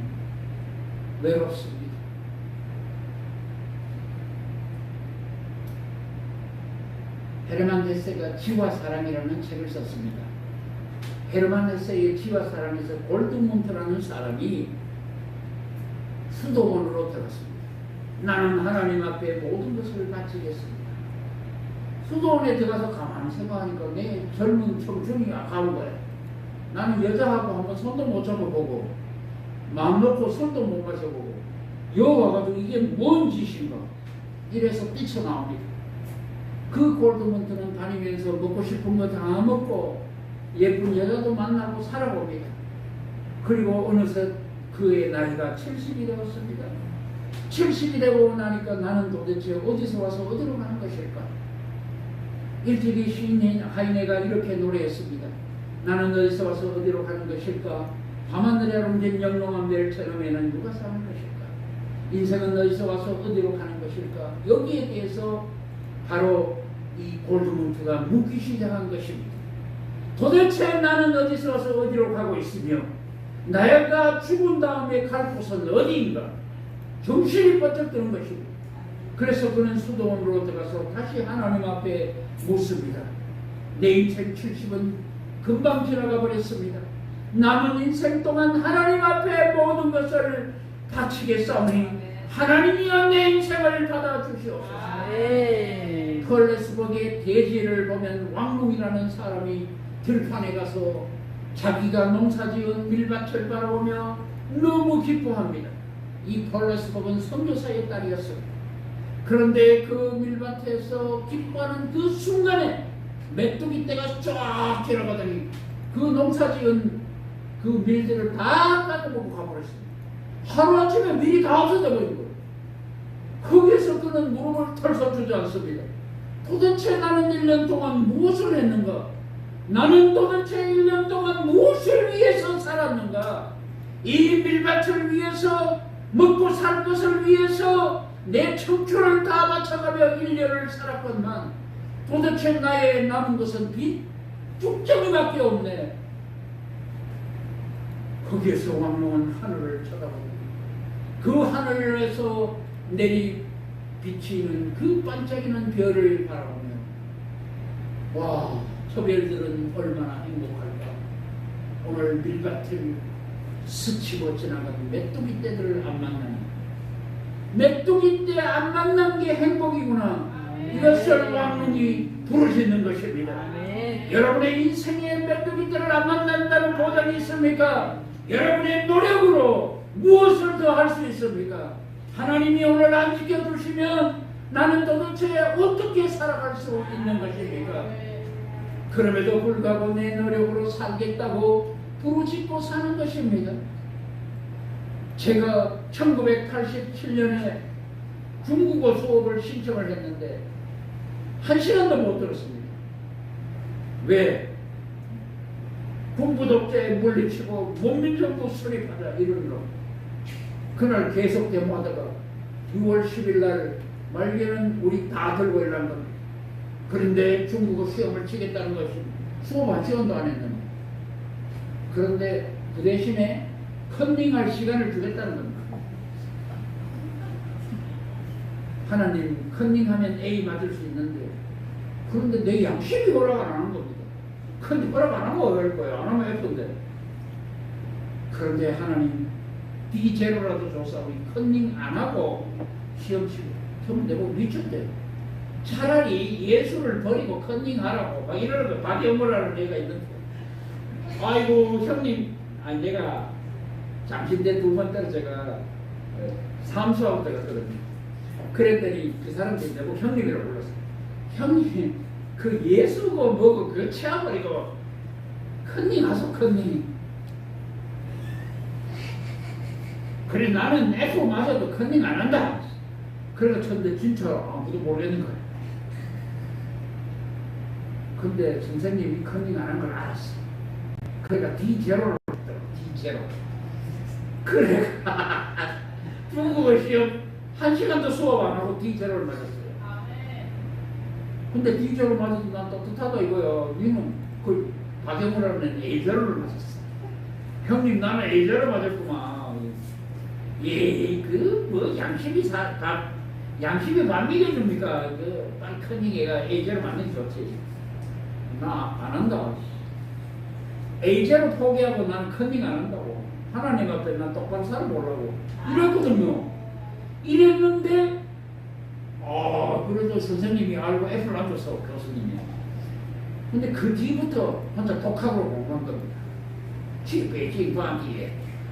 외롭습니다. 헤르만 헤세가 지와 사랑이라는 책을 썼습니다. 헤르만 헤세의 지와 사랑에서 골드문트라는 사람이 수도원으로 들어갔습니다. 나는 하나님 앞에 모든 것을 바치겠습니다. 수도원에 들어가서 가만히 생각하니까 내 젊은 청춘이 아까운 거야. 나는 여자하고 한번 손도 못 잡아보고 마음 놓고 술도 못 마셔보고 여기 와가지고 이게 뭔 짓인가 이래서 뛰쳐나옵니다. 그 골드문트는 다니면서 먹고 싶은 거 다 먹고 예쁜 여자도 만나고 살아봅니다. 그리고 어느새 그의 나이가 70이 되었습니다. 70이 되고 나니까 나는 도대체 어디서 와서 어디로 가는 것일까? 일찍이 시인 하이네가 이렇게 노래했습니다. 나는 어디서 와서 어디로 가는 것일까? 밤하늘에 롱진 영롱한 멜처럼에는 누가 사는 것일까? 인생은 어디서 와서 어디로 가는 것일까? 여기에 대해서 바로 이 골드문트가 묻기 시작한 것입니다. 도대체 나는 어디서 와서 어디로 가고 있으며 나야가 죽은 다음에 갈 곳은 어디인가? 정신이 번쩍 드는 것입니다. 그래서 그는 수도원으로 들어가서 다시 하나님 앞에 묻습니다. 내 인생 70은 금방 지나가 버렸습니다. 남은 인생 동안 하나님 앞에 모든 것을 바치겠사오니 하나님이여 내 인생을 받아주시옵소서. 펄레스버그의 대지를 보면 왕궁이라는 사람이 들판에 가서 자기가 농사지은 밀밭을 바라보며 너무 기뻐합니다. 이 펄레스버그는 선교사의 딸이었습니다. 그런데 그 밀밭에서 기뻐하는 그 순간에 메뚜기 떼가 쫙 지나가더니 그 농사지은 그 밀들을 다 까먹고 가버렸습니다. 하루아침에 밀이 다 없어져 버린 거예요. 거기에서 그는 무릎을 털썩 주저앉습니다. 도대체 나는 1년 동안 무엇을 했는가? 나는 도대체 1년 동안 무엇을 위해서 살았는가? 이 밀밭을 위해서, 먹고 살 것을 위해서 내 청춘을 다 바쳐가며 1년을 살았건만 도대체 나의 남은 것은 빚 쭉정이밖에 없네. 거기에서 왕릉은 하늘을 쳐다보고 그 하늘에서 내리 비치는 그 반짝이는 별을 바라보며 와, 저 별들은 얼마나 행복할까. 오늘 밀밭을 스치고 지나간 메뚜기 떼들을 안 만나니 메뚜기 떼 안 만난 게 행복이구나. 이것을 왕릉이 부르짖는 것입니다. 아멘. 여러분의 인생에 메뚜기 떼를 안 만난다는 보장이 있습니까? 여러분의 노력으로 무엇을 더 할 수 있습니까? 하나님이 오늘 안 지켜주시면 나는 도대체 어떻게 살아갈 수 있는 것입니까? 그럼에도 불구하고 내 노력으로 살겠다고 부르짖고 사는 것입니다. 제가 1987년에 중국어 수업을 신청을 했는데 1시간도 못 들었습니다. 왜? 군부 독재에 물리치고 문민정부 수립하자 이런 로 그날 계속 데모하다가 6월 10일 날 말기에는 우리 다 들고 일어난 겁니다. 그런데 중국어 시험을 치겠다는 것이 수업 1시간도 안 했는데 그런데 그 대신에 컨닝할 시간을 주겠다는 겁니다. 하나님 컨닝하면 A 맞을 수 있는데 그런데 내 양심이 허락 안 하는 겁니다. 컨닝 허락 안 하면 어떨 거예요? 안 하면 F인데. 그런데 하나님 D0라도 줘서 우리 컨닝 안 하고 시험 치고 시험 내고 미쳤대요. 차라리 예수를 버리고 컨닝하라고 막 이러는 거 박영무라는 애가 있는데 아이고 형님 아니 내가 잠실대 2번 때는 제가 삼수하고 들었거든요. 그랬더니 그 사람들이 내고 형님이라고 불렀어요. 형님 그 예수고 뭐고 그거 치워버리고 컨닝하소 컨닝. 그래 나는 F 맞아도 컨닝 안 한다. 그래서 쳤는데 진짜 아무도 모르겠는 거예요. 근데 선생님이 컨닝 안 한 걸 알았어. 그러니까 D0를 했더라고. D0. 그래 중국어 시험 1시간도 수업 안 하고 D0를 맞았어요. 근데 D0를 맞아도 난 떳떳하다 이거야. 니는 그 박영우라는 A0를 맞았어. 형님 나는 A0를 맞았구만. 예, 그 뭐 양심이 양심이 밥 먹여줍니까? 그 빨리 컨닝 애가 A0 맞는 게 좋지. 나 안 한다. A0 포기하고 나는 컨닝 안 한다고. 하나님 앞에 난 똑바로 살아보려고 이랬거든요. 이랬는데 그래도 선생님이 알고 F를 안 줬어. 교수님이. 근데 그 뒤부터 혼자 독학으로 공부한 겁니다. 去北京当地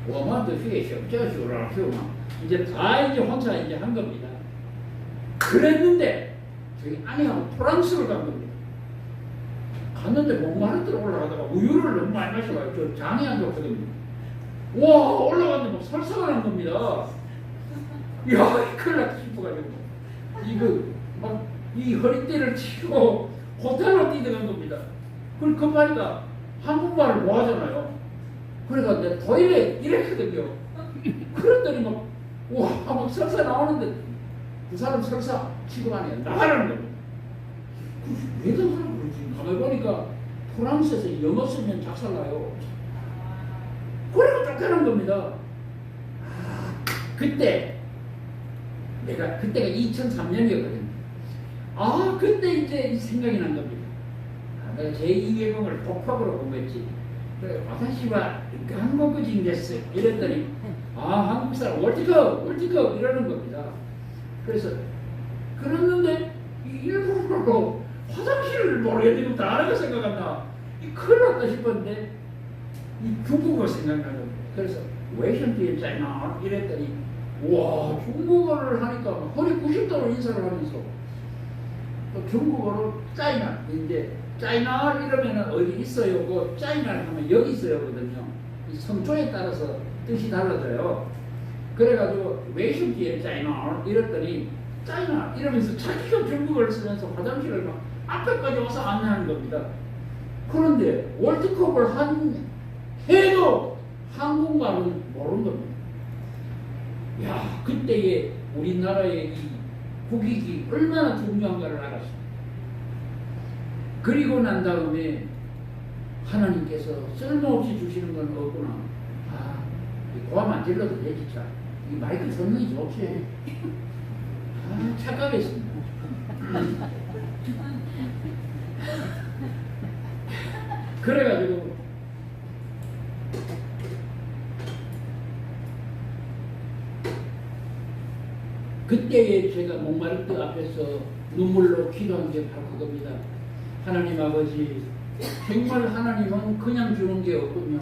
我们的学校教学老师嘛 이제 다 이제 혼자 이제 한 겁니다. 그랬는데 저희 아내하고 프랑스를 간 겁니다. 갔는데 몽마르트로 올라가다가 우유를 너무 많이 마셔가지고 저 장이 안 좋거든요. 와 올라갔는데 막 설사가 난 겁니다. 야 큰일 났다 싶어가지고 이거 막 이 허리띠를 치고 호텔로 뛰어간 겁니다. 그걸 급하니까 한국말을 뭐 하잖아요. 그러니까 내 토일에 이랬거든요. 그랬더니 막 설사 나오는데 그 사람 설사 취급하네 나가라는 겁니다. 왜 그러는 거지? 가만히 보니까 프랑스에서 영어 쓰면 작살나요. 그래서 쫓겨난 겁니다. 그때가 2003년이었거든요. 그때 이제 생각이 난 겁니다. 내가 제2외국어를 독학으로 공부했지. 그래, 와타시와 한국인 됐어. 이랬더니 한국 사람 월드컵 이러는 겁니다. 그래서 그랬는데 일본어로 화장실을 모르겠는 거 다 아는 거 생각한다. 큰일 났다 싶었는데 이 중국어 생각나는 겁니다. 그래서 웨이션티에 짜이나 이랬더니 와 중국어를 하니까 허리 90도로 인사를 하면서 중국어로 짜이나 이제 짜이나 이러면은 어디 있어요? 그 짜이나를 하면 여기 있어요거든요. 이 성조에 따라서 뜻이 달라져요. 그래가지고 웨이션티에 짜이나 이랬더니 짜이나 이러면서 자기가 중국어를 쓰면서 화장실을 막 앞에까지 와서 안내하는 겁니다. 그런데 월드컵을 한 해도 한국말은 모르는 겁니다. 야, 그때의 우리나라의 이 국익이 얼마나 중요한가를 알았습니다. 그리고 난 다음에 하나님께서 쓸모없이 주시는 건 없구나. 아, 고함 안 질러도 되지 참. 이 마이크 성능이 좋지. 아, 착각했습니다. 그래가지고 그때에 제가 목마르트 앞에서 눈물로 기도한 게 바로 그겁니다. 하나님 아버지, 정말 하나님은 그냥 주는 게 없군요.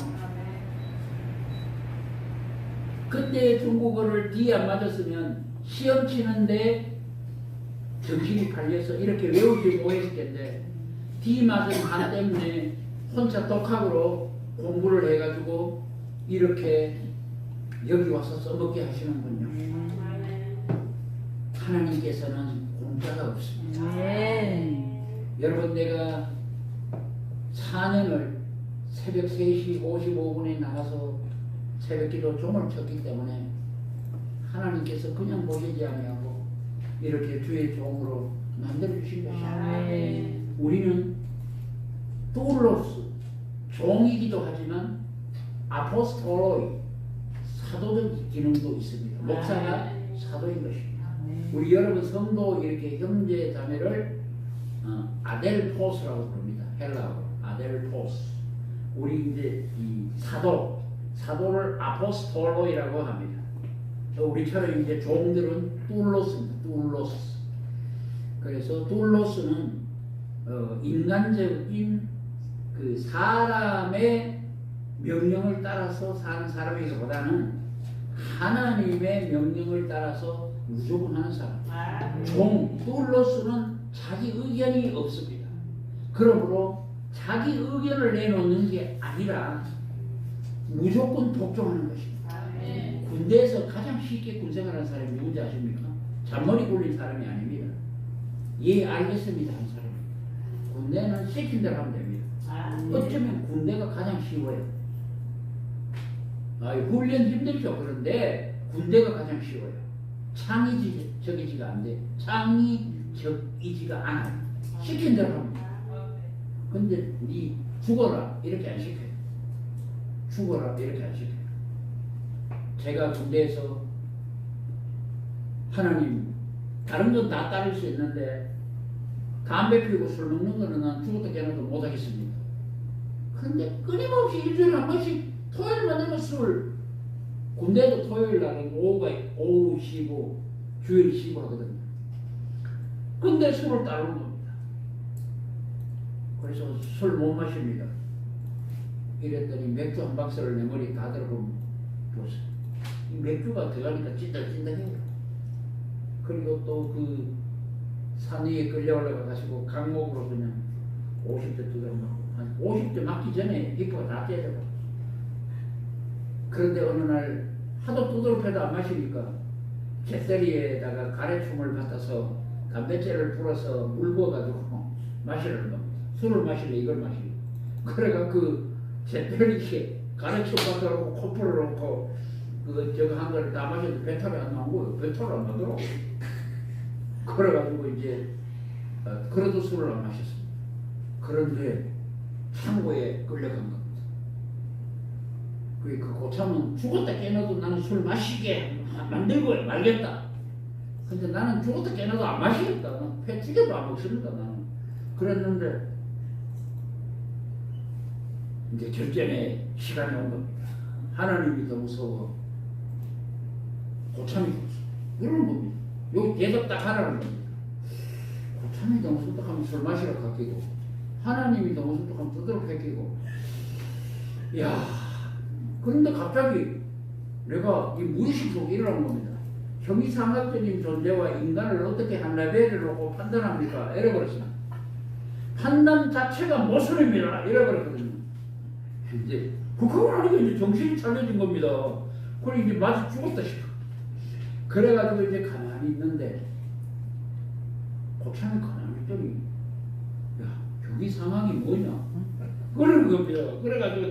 그때 중국어를 D 안 맞았으면 시험 치는데 정신이 팔려서 이렇게 외우지 못했을 텐데 D 맞은 한 때문에 혼자 독학으로 공부를 해가지고 이렇게 여기 와서 써먹게 하시는군요. 하나님께서는 공짜가 없습니다. 여러분, 내가 4년을 새벽 3시 55분에 나가서 새벽기도 종을 쳤기 때문에 하나님께서 그냥 보시지 아니하고 이렇게 주의 종으로 만들어주신 것입니다. 우리는 둘로스 종이기도 하지만 아포스톨로이 사도적 기능도 있습니다. 목사가 사도인 것입니다. 우리 여러분 성도 이렇게 형제 자매를 아델포스라고 부릅니다. 헬라어로 아델포스. 우리 이제 이 사도를 아포스톨로이라고 합니다. 우리처럼 이제 종들은 둘로스입니다. 둘로스. 그래서 둘로스는 인간적인 그 사람의 명령을 따라서 사는 사람이기보다는 하나님의 명령을 따라서 무조건 하는 사람. 종, 둘로스는 자기 의견이 없습니다. 그러므로 자기 의견을 내놓는 게 아니라 무조건 복종하는 것입니다. 군대에서 가장 쉽게 군생활하는 사람이 누군지 아십니까? 잔머리 굴린 사람이 아닙니다. 예, 알겠습니다 하는 사람. 군대는 시킨 대로 하면 됩니다. 어쩌면 군대가 가장 쉬워요. 훈련 힘들죠. 그런데 군대가 가장 쉬워요. 창의적이지가 안 돼. 창의적이지가 않아요. 시킨 대로 합니다. 근데 니 죽어라 이렇게 안 시켜요. 죽어라 이렇게 안 시켜요. 제가 군대에서 하나님 다른 건 다 따를 수 있는데 담배 피우고 술 먹는 거는 난 죽었다 깨어나도 못하겠습니다. 그런데 끊임없이 일주일에 한 번씩 토요일만 되면 술, 군대도 토요일 날은 오후 쉬고 주일 쉬고 하거든요. 근데 술을 따르는 겁니다. 그래서 술 못 마십니다. 이랬더니 맥주 한 박스를 내 머리에 다 들고 줬어요. 이 맥주가 들어가니까 찐득찐득해요. 그리고 또 그 산 위에 끌려 올라가 가지고 강목으로 그냥 50대 두개 맞고 한 50대 맞기 전에 입구가 다 깨져가. 그런데 어느 날 하도 두드러 패도 안 마시니까 잿더리에다가 가래춤을 받아서 담배째를 불어서 물 부어가지고 마시라는 겁니다. 술을 마실래 이걸 마실래. 그래가 그 잿더리에 가래춤 받아놓고 코프를 놓고 그 저거 한 거를 다 마셔도 배탈이 안 나온 거예요. 배탈을 안 나더라고. 그래가지고 이제 그래도 술을 안 마셨습니다. 그런데 창고에 끌려간 겁니다. 그 고참은 죽었다 깨어나도 나는 술 마시게 만들고 말겠다. 근데 나는 죽었다 깨어나도 안 마시겠다. 나는 폐 튀겨도 안 먹습니다. 나는 그랬는데 이제 결전의 시간이 온 겁니다. 하나님이 더 무서워. 고참이 더 무서워. 이러는 겁니다. 여기 대답 딱 하라는 겁니다. 고참이 더 무섭다하면 술 마시러 깎이고 하나님이 더 무섭다하면 두드러 뺏기고. 이야, 그런데 갑자기 내가 이 무의식 속에 일어난 겁니다. 형이상학적인 존재와 인간을 어떻게 한 레벨을 놓고 판단합니까? 이래버렸습니다. 판단 자체가 모순입니다. 이래버렸거든요. 이제 그거 아니고 이제 정신이 차려진 겁니다. 그리고 이제 마치 죽었다 싶어. 그래가지고 이제 가만히 있는데 고참이 가만히 있더니 야 여기 상황이 뭐냐 그러는 겁니다. 그래가지고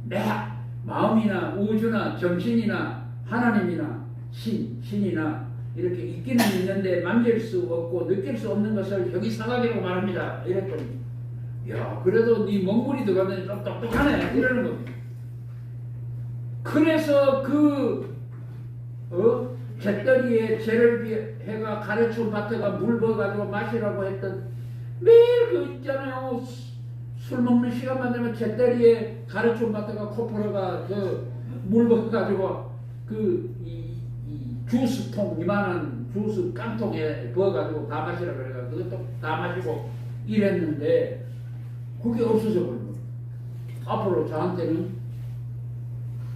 내가 마음이나 우주나 정신이나 하나님이나 신이나 이렇게 있기는 있는데 만질 수 없고 느낄 수 없는 것을 여기 사각이라고 말합니다. 이랬더니 야 그래도 네 멍물이 들어가더니 좀 똑똑하네 이러는 겁니다. 그래서 잿더리에 죄를 해가 가르쳐 밭에가 물 부어가지고 마시라고 했던 매일 그 있잖아요. 술 먹는 시간만 되면 잿더리에 가르쳐 밭에가 코프로가 물 부어가지고 이 주스통 이만한 주스 깡통에 부어가지고 다 마시라고 그래가 그것도 다 마시고 이랬는데 그게 없어져 버린 거예요. 앞으로 저한테는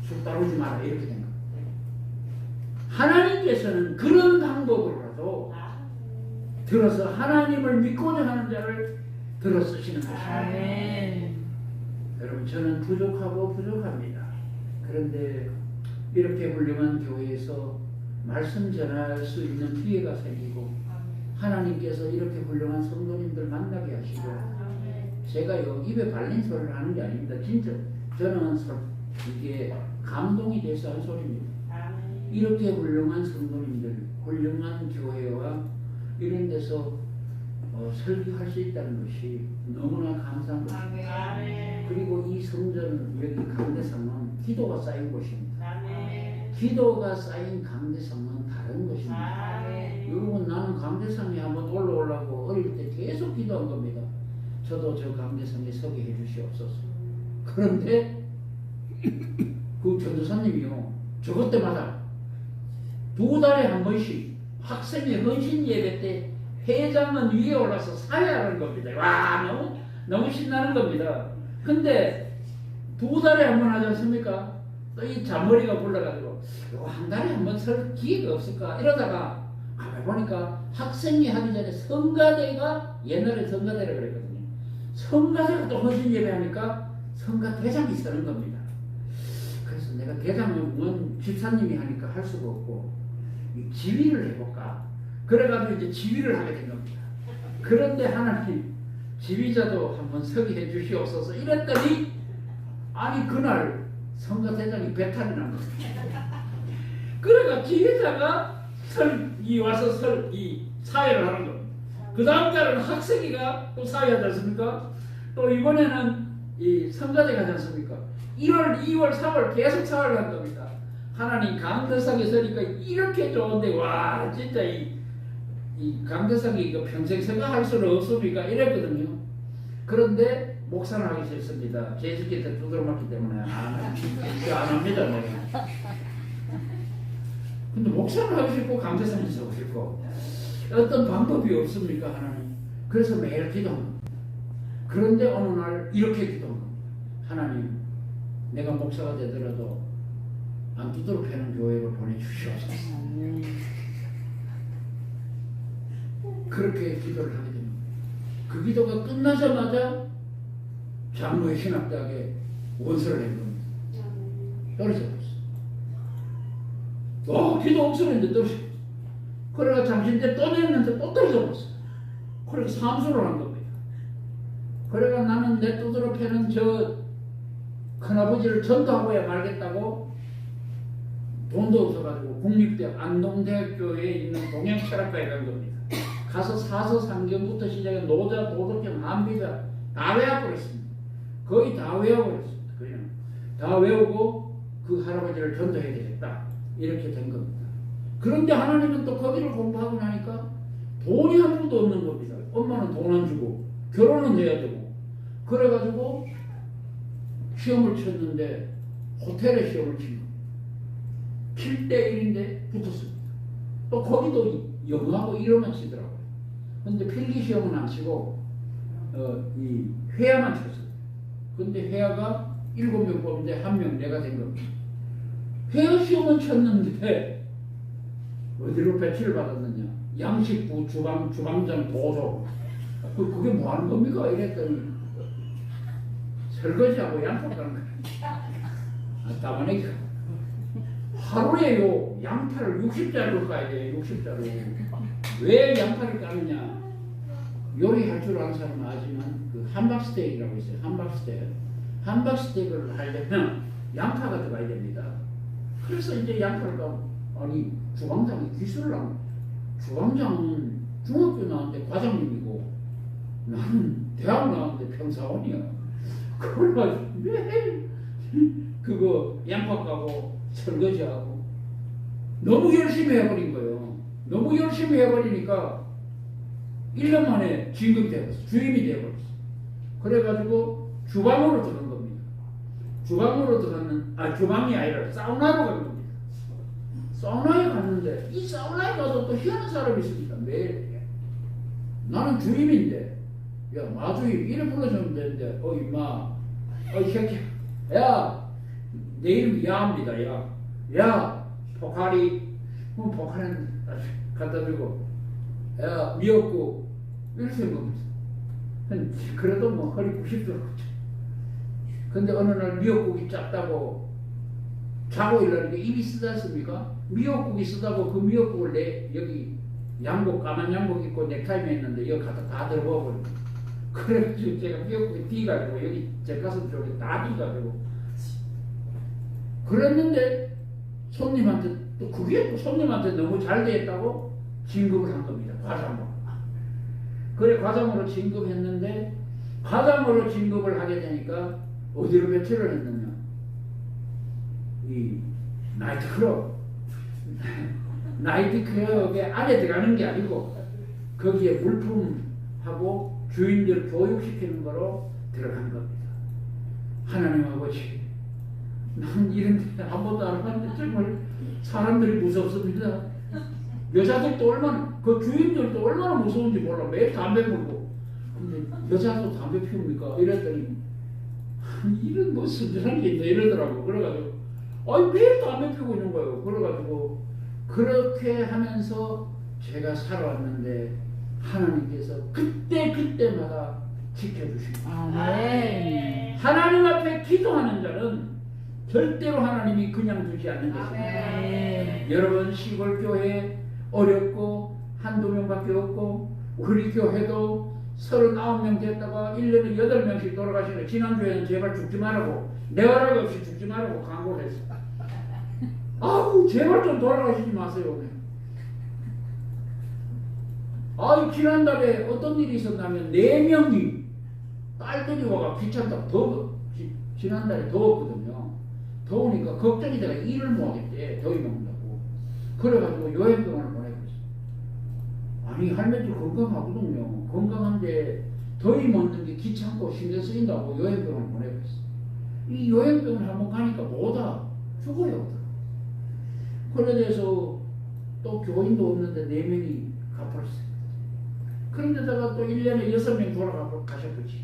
술 따르지 마라 이렇게 된 거예요. 하나님께서는 그런 방법으로라도 들어서 하나님을 믿고자 하는 자를 들어 쓰시는 것입니다. 아멘. 여러분 저는 부족합니다. 그런데 이렇게 훌륭한 교회에서 말씀 전할 수 있는 기회가 생기고 하나님께서 이렇게 훌륭한 성도님들 만나게 하시고 제가요 입에 발린 소리를 하는 게 아닙니다. 진짜 저는 이게 감동이 돼서 한 소리입니다. 이렇게 훌륭한 성도님들, 훌륭한 교회와 이런 데서 설교할 수 있다는 것이 너무나 감사한 것입니다. 그리고 이 성전 여기 강대상은 기도가 쌓인 곳입니다. 기도가 쌓인 강대상은 다른 것입니다. 여러분 나는 강대상에 한번 올라오려고 어릴 때 계속 기도한 겁니다. 저도 저 강대상에 서게 해주시옵소서. 그런데 그 전도사님이요 저것 때마다 2달에 한 번씩 학생의 헌신 예배 때 회장은 위에 올라서 사회하는 겁니다. 와 너무 신나는 겁니다. 근데 2달에 한 번 하지 않습니까? 또 이 잔머리가 불러가지고 한 달에 한 번 설 기회가 없을까 이러다가 가만히 보니까 학생회 하기 전에 성가대가 옛날에 성가대라 그랬거든요. 성가대가 또 헌신 예배하니까 성가대장이 서는 겁니다. 그래서 내가 대장은 집사님이 하니까 할 수가 없고 지휘를 해볼까? 그래가지고 이제 지휘를 하게 된 겁니다. 그런데 하나님 지휘자도 한번 서게 해주시옵소서 이랬더니 아니 그날 성가대장이 배탈이 난 겁니다. 그래가 지휘자가 와서 이 사회를 하는 겁니다. 그 다음 달은 학생회가 또 사회하지 않습니까? 또 이번에는 이 성가대가 하지 않습니까? 1월, 2월, 3월 계속 사회를 한 겁니다. 하나님 강대상에 서니까 이렇게 좋은데 와 진짜 이 강대상이 평생 생각할 수는 없습니까? 이랬거든요. 그런데 목사는 하기 싫습니다. 제주기 때 두드러 맞기 때문에 안 합니다. 내가. 근데 목사는 하고 싶고 강대상도 하고 싶고 어떤 방법이 없습니까 하나님? 그래서 매일 기도합니다. 그런데 어느 날 이렇게 기도합니다. 하나님 내가 목사가 되더라도 안기도로 패는 교회로 보내주시옵소서. 그렇게 기도를 하게 됩니다. 그 기도가 끝나자마자 장로의 신학대학에 원서를 낸 겁니다. 떨어져 버렸어. 기도 없었는데 떨어져. 그래가 잠시 뒤에 또 냈는데 또 떨어져 버렸어. 그래서 삼수를 한 겁니다. 그래가 나는 내 두드러 패는 저 큰아버지를 전도하고야 말겠다고 돈도 없어가지고 국립대학 안동대학교에 있는 동양철학과에 간 겁니다. 가서 사서상경부터 시작해 노자, 도덕경, 한비자 다 외워버렸습니다. 거의 다 외워버렸습니다. 그냥 다 외우고 그 할아버지를 전도해야 되겠다 이렇게 된 겁니다. 그런데 하나님은 또 거기를 공부하고 나니까 돈이 한 푼도 없는 겁니다. 엄마는 돈 안 주고 결혼은 해야 되고 그래가지고 시험을 쳤는데 호텔에 시험을 친 겁니다. 7대1인데 붙었습니다. 또 거기도 영어하고 이름만 치더라고요. 근데 필기 시험은 안 치고 이 회화만 쳤어요. 근데 회화가 7명 뽑는데 1명 내가 된 겁니다. 회화 시험은 쳤는데 어디로 배치를 받았느냐? 양식부 주방장 보조. 그게 뭐 하는 겁니까? 이랬더니 설거지하고 양파 까는 거예요. 따만하게 하루에요 양파를 60자루 까야 돼요. 60자루. 왜 양파를 까느냐? 요리할 줄 아는 사람은 아지만 그 함박스테이크라고 있어요. 함박스테이크. 함박스테이크를 하려면 양파가 들어가야 됩니다. 그래서 이제 양파를 아니 주방장이 기술을 안 주방장은 중학교 나왔는데 과장님이고 나는 대학 나왔는데 평사원이야. 그걸 가지고 매일 그거 양파 까고 설거지하고 너무 열심히 해버린 거예요. 너무 열심히 해버리니까 1년 만에 진급이 되었어. 주임이 되어버렸어. 그래가지고 주방으로 들어간 겁니다. 주방으로 들어가는, 주방이 아니라 사우나로 간 겁니다. 사우나에 갔는데, 이 사우나에 가서 또 희한한 사람이 있습니다. 매일. 나는 주임인데, 야, 마주임, 이래 불러주면 되는데, 임마, 이 새끼, 야, 내 이름이 야입니다, 야. 야, 포카리. 그럼 포카리는 갖다 주고, 야, 미역국. 이렇게 된 겁니다. 그래도 뭐 허리 90도. 근데 어느 날 미역국이 작다고 자고 일어나니까 입이 쓰다습니까? 미역국이 쓰다고 그 미역국을 여기 양복, 까만 양복 입고 넥타이 맸는데 여기 갖다 다 들어버리고. 그래가지고 제가 미역국이 뒤가지고 여기 제 가슴 쪽에 다 뒤가지고. 그랬는데 손님한테 또 그게 또 손님한테 너무 잘 되었다고 진급을 한 겁니다. 과장으로. 그래 과장으로 진급했는데 과장으로 진급을 하게 되니까 어디로 배치를 했느냐? 이 나이트클럽. 나이트클럽에 안에 들어가는 게 아니고 거기에 물품하고 주인들 교육시키는 거로 들어간 겁니다. 하나님 아버지, 난 이런 데 한 번도 안 봤는데 정말 사람들이 무섭습니다. 여자들도 얼마나, 그 주인들도 얼마나 무서운지 몰라. 매일 담배 물고. 근데 여자도 담배 피웁니까? 이랬더니 이런 뭐 순진한 게 있네 이러더라고. 그래가지고 매일 담배 피우고 있는 거예요. 그래가지고 그렇게 하면서 제가 살아왔는데 하나님께서 그때마다 지켜주십니다. 아멘. 하나님 앞에 기도하는 자는 절대로 하나님이 그냥 두지 않는 것입니다. 아멘. 여러분 시골 교회 어렵고 한두 명밖에 없고 우리 교회도 39명 됐다가 1년에 8명씩 돌아가시네. 지난주에는 제발 죽지 말라고 내 허락 없이 죽지 말라고 광고를 했어. 아우 제발 좀 돌아가시지 마세요. 지난달에 어떤 일이 있었냐면 4명이 딸들이 와가 귀찮다고 지난달에 더웠거든요. 더우니까 걱정이 돼가 일을 못 하겠대. 더위 먹는다고. 그래가지고 요양병원을 보내고 있어. 아니 할매들 건강하거든요. 건강한데 더위 먹는 게 귀찮고 신경 쓰인다고 요양병원을 보내고 있어. 이 요양병원 한번 가니까 뭐다 죽어요. 그래서 또 교인도 없는데 4명이 가버렸어요. 그런데다가 또 1년에 6명 돌아가셨겠지.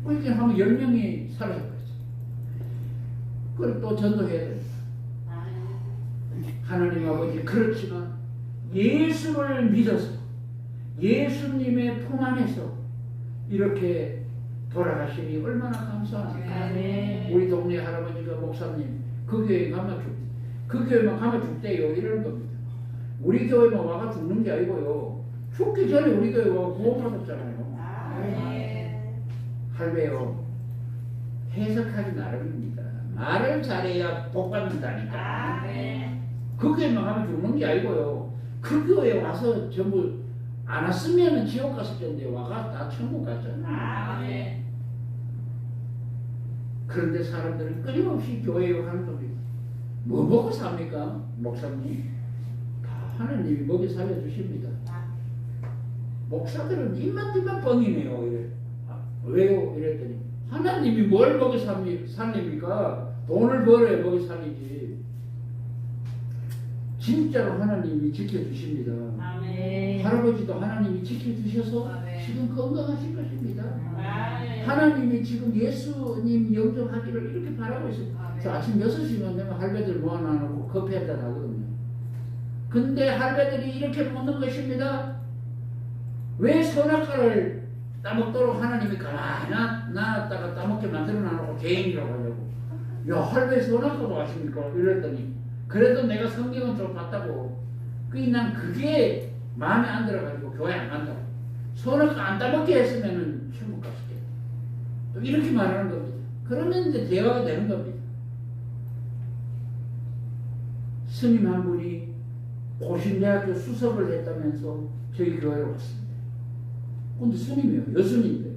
그렇게 하면 10명이 사라졌겠지. 그걸 또 전도해야 됩니다. 하나님 아버지, 그렇지만 예수를 믿어서 예수님의 품 안에서 이렇게 돌아가시니 얼마나 감사합니까? 아멘. 우리 동네 할아버지가 목사님 그 교회 가면 그 교회만 가면 죽대요 이러는 겁니다. 우리 교회만 와가 죽는 게 아니고요. 죽기 전에 우리 교회 와 구원받았잖아요. 할배요. 해석하기 나름입니다. 말을 잘해야 복 받는다니까. 그 교회만 가면 죽는 게 아니고요. 그 교회 와서 전부 안 왔으면 지옥 갔을 텐데 와가 다 천국 갔잖아요. 그런데 사람들은 끊임없이 교회 욕하는 겁니다. 뭐 먹고 삽니까? 목사님? 다 하나님이 먹여 살려주십니다. 목사들은 입만 뻥이네요. 이래. 왜요? 이랬더니 하나님이 뭘 먹여 살립니까? 돈을 벌어야 먹여 살리지. 진짜로 하나님이 지켜주십니다. 할아버지도 하나님이 지켜주셔서 지금 건강하실 것입니다. 하나님이 지금 예수님 영접하기를 이렇게 바라고 있어요. 저 아침 6시면 되면 할배들 모아놔놓고 커피 한잔 하거든요. 근데 할배들이 이렇게 묻는 것입니다. 왜 선악과를 따먹도록 하나님이 가만히 놔놨다가 따먹게 만들어 놔놓고 죄인이라고 하냐고. 야 할배 선악과도 아십니까? 이랬더니 그래도 내가 성경은 좀 봤다고. 난 그게 마음에 안 들어가지고 교회 안 간다고. 손을 안 따먹게 했으면 천국 갔을 거예요. 또 이렇게 말하는 겁니다. 그러면 이제 대화가 되는 겁니다. 스님 한 분이 고신대학교 수석을 했다면서 저희 교회로 왔습니다. 근데 스님이요, 여순인데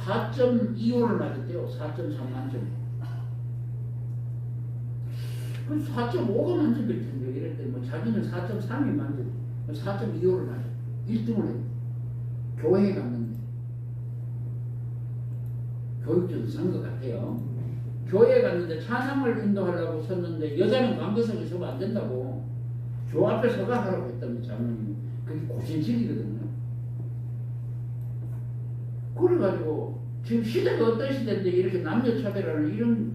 4.25를 맞았대요. 4.3만 점. 4.5가 만점일 텐데 이랬더니 뭐 자기는 4.3이 만점, 4.25를 맞았. 1등을 했. 교회에 갔는데 교육적으로 산것 같아요. 교회에 갔는데 찬양을 인도하려고 섰는데 여자는 관계석에 서면 안 된다고 저 앞에 서가 하라고 했다면 장로님이. 그게 고신실이거든요. 그래가지고 지금 시대가 어떤 시대인데 이렇게 남녀차별하는 이런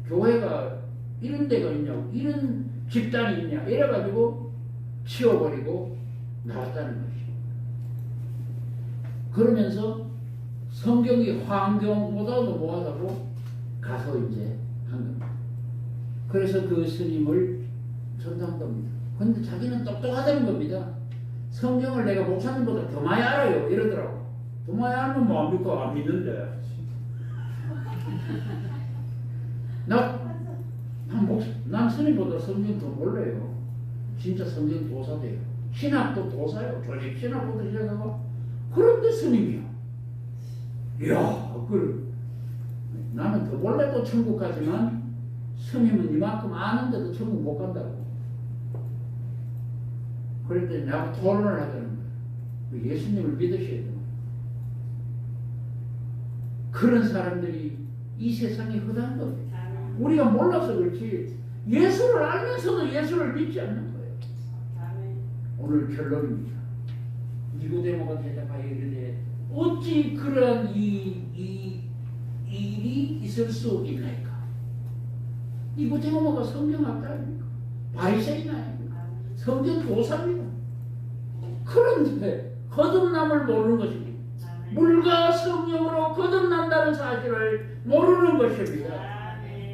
교회가 이런 데가 있냐고, 이런 집단이 있냐 이래가지고 치워버리고 나왔다는 것이죠. 그러면서 성경이 환경보다도 뭐하다고 가서 이제 한 겁니다. 그래서 그 스님을 전도한 겁니다. 근데 자기는 똑똑하다는 겁니다. 성경을 내가 목사님보다 더 많이 알아요 이러더라고. 더 많이 알면 뭐 안 믿고 안 믿는데. 난 스님보다 성경 더 몰라요. 진짜 성경 도사돼요. 신학도 도사요. 조직 신학부터 시작하고. 그런데 스님이야. 이야, 나는 더 몰라도 천국 가지만 스님은 이만큼 아는데도 천국 못 간다고. 그랬더니 나하고 토론을 하자는 거예요. 예수님을 믿으셔야 돼요. 그런 사람들이 이 세상에 허다한 거예요. 우리가 몰라서 그렇지 예수를 알면서도 예수를 믿지 않는 거예요. 오늘 결론입니다. 니고데모가 대답하여 이르되 어찌 그런 일이 있을 수 있나이까? 니고데모가 성경학자 아닙니까? 바리새인 아닙니까? 성경 교사입니다. 그런데 거듭남을 모르는 것입니다. 물과 성령으로 거듭난다는 사실을 모르는 것입니다.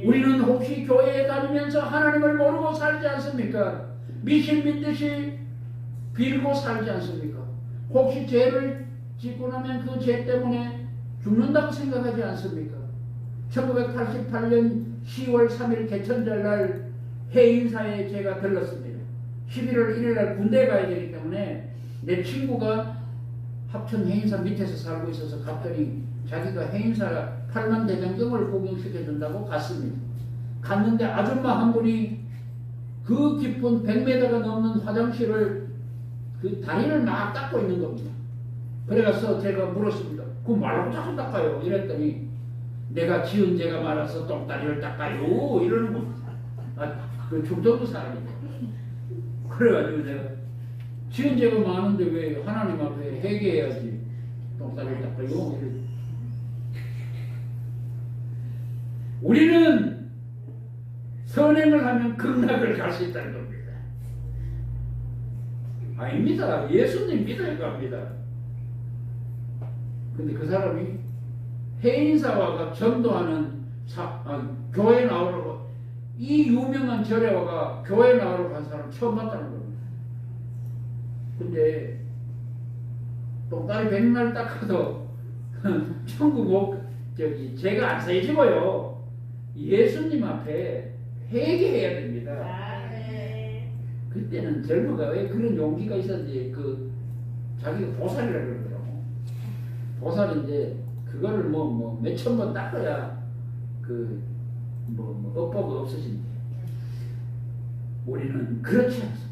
우리는 혹시 교회에 다니면서 하나님을 모르고 살지 않습니까? 미신 믿듯이 빌고 살지 않습니까? 혹시 죄를 짓고 나면 그 죄 때문에 죽는다고 생각하지 않습니까? 1988년 10월 3일 개천절 날 해인사에 제가 들렀습니다. 11월 1일 날 군대 가야 되기 때문에 내 친구가 합천 해인사 밑에서 살고 있어서 갔더니 자기가 해인사 8만 대장경을 구경시켜준다고 갔습니다. 갔는데 아줌마 한 분이 그 깊은 100m가 넘는 화장실을 그 다리를 막 닦고 있는 겁니다. 그래서 제가 물었습니다. 그 말로 자꾸 닦아요. 이랬더니 내가 지은 죄가 많아서 똥다리를 닦아요. 이러는 겁니다. 그 충청도 사람인데. 그래가지고 내가 지은 죄가 많은데 왜 하나님 앞에 회개해야지 똥다리를 닦아요. 우리는 선행을 하면 극락을 갈 수 있다는 겁니다. 아닙니다. 예수님 믿어야 갑니다. 근데 그 사람이 해인사와가 전도하는 교회 나오라고 이 유명한 절에 와가 교회 나오라고 한 사람 처음 봤다는 겁니다. 근데 똥다리 백날 닦아도 천국 죄가 안 세지고요. 예수님 앞에 회개해야 됩니다. 그때는 젊어가 왜 그런 용기가 있었는지 자기가 보살이라고 그러더라고. 보살인데 그거를 뭐 몇천 번 닦아야 업보가 없어진대. 우리는 그렇지 않습니다.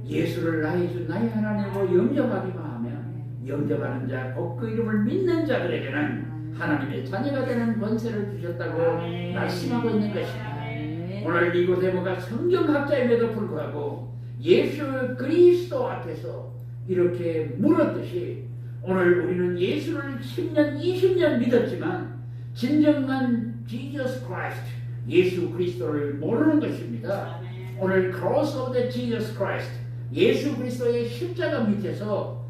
예수를 나의 주 나의 하나님으로 영접하기만 하면 영접하는 자 곧 그 이름을 믿는 자들에게는 하나님의 자녀가 되는 권세를 주셨다고 말씀하고 있는 것입니다. 오늘 니고데모가 성경학자임에도 불구하고 예수 그리스도 앞에서 이렇게 물었듯이 오늘 우리는 예수를 10년, 20년 믿었지만 진정한 Jesus Christ, 예수 그리스도를 모르는 것입니다. 오늘 Cross of the Jesus Christ, 예수 그리스도의 십자가 밑에서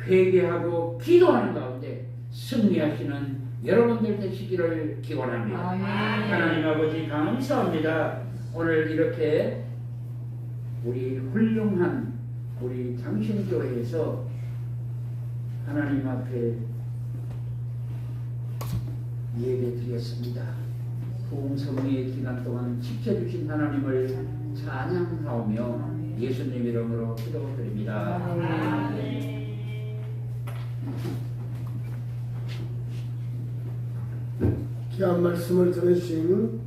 회개하고 기도하는 가운데 승리하시는 여러분들 되시기를 기원합니다. 하나님 아버지 감사합니다. 오늘 이렇게 우리 훌륭한 우리 장신교회에서 하나님 앞에 예배 드렸습니다. 부흥성리의 기간 동안 지켜주신 하나님을 찬양하오며 예수님 이름으로 기도드립니다. 귀한 말씀을 전해주신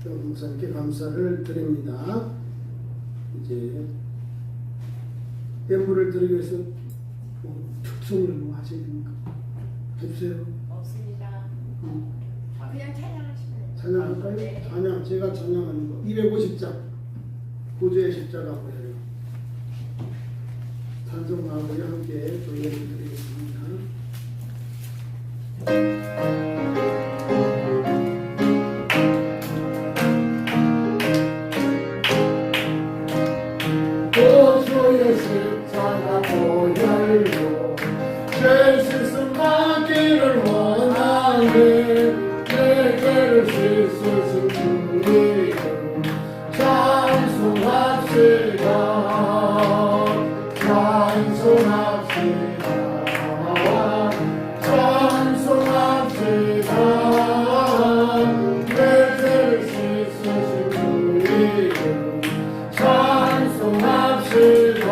목사님께 감사를 드립니다. 이제 예물을 드리기 위해서 특송을 뭐 하셔야 됩니까? 해주세요. 없습니다. 그냥 찬양하시면 돼요. 찬양할까요? 네. 찬양, 제가 찬양하는 거 250장 구주의 십자가 보여요. 찬송하고 함께 또 예물 드리겠습니다. 구주의 십자가 보혈로 죄 씻음 받기를 원하네. 내 죄를 씻으신 주님 찬송합시다. 찬송합시다. 찬송합시다. 내 죄를 씻으신 주님 찬송합시다.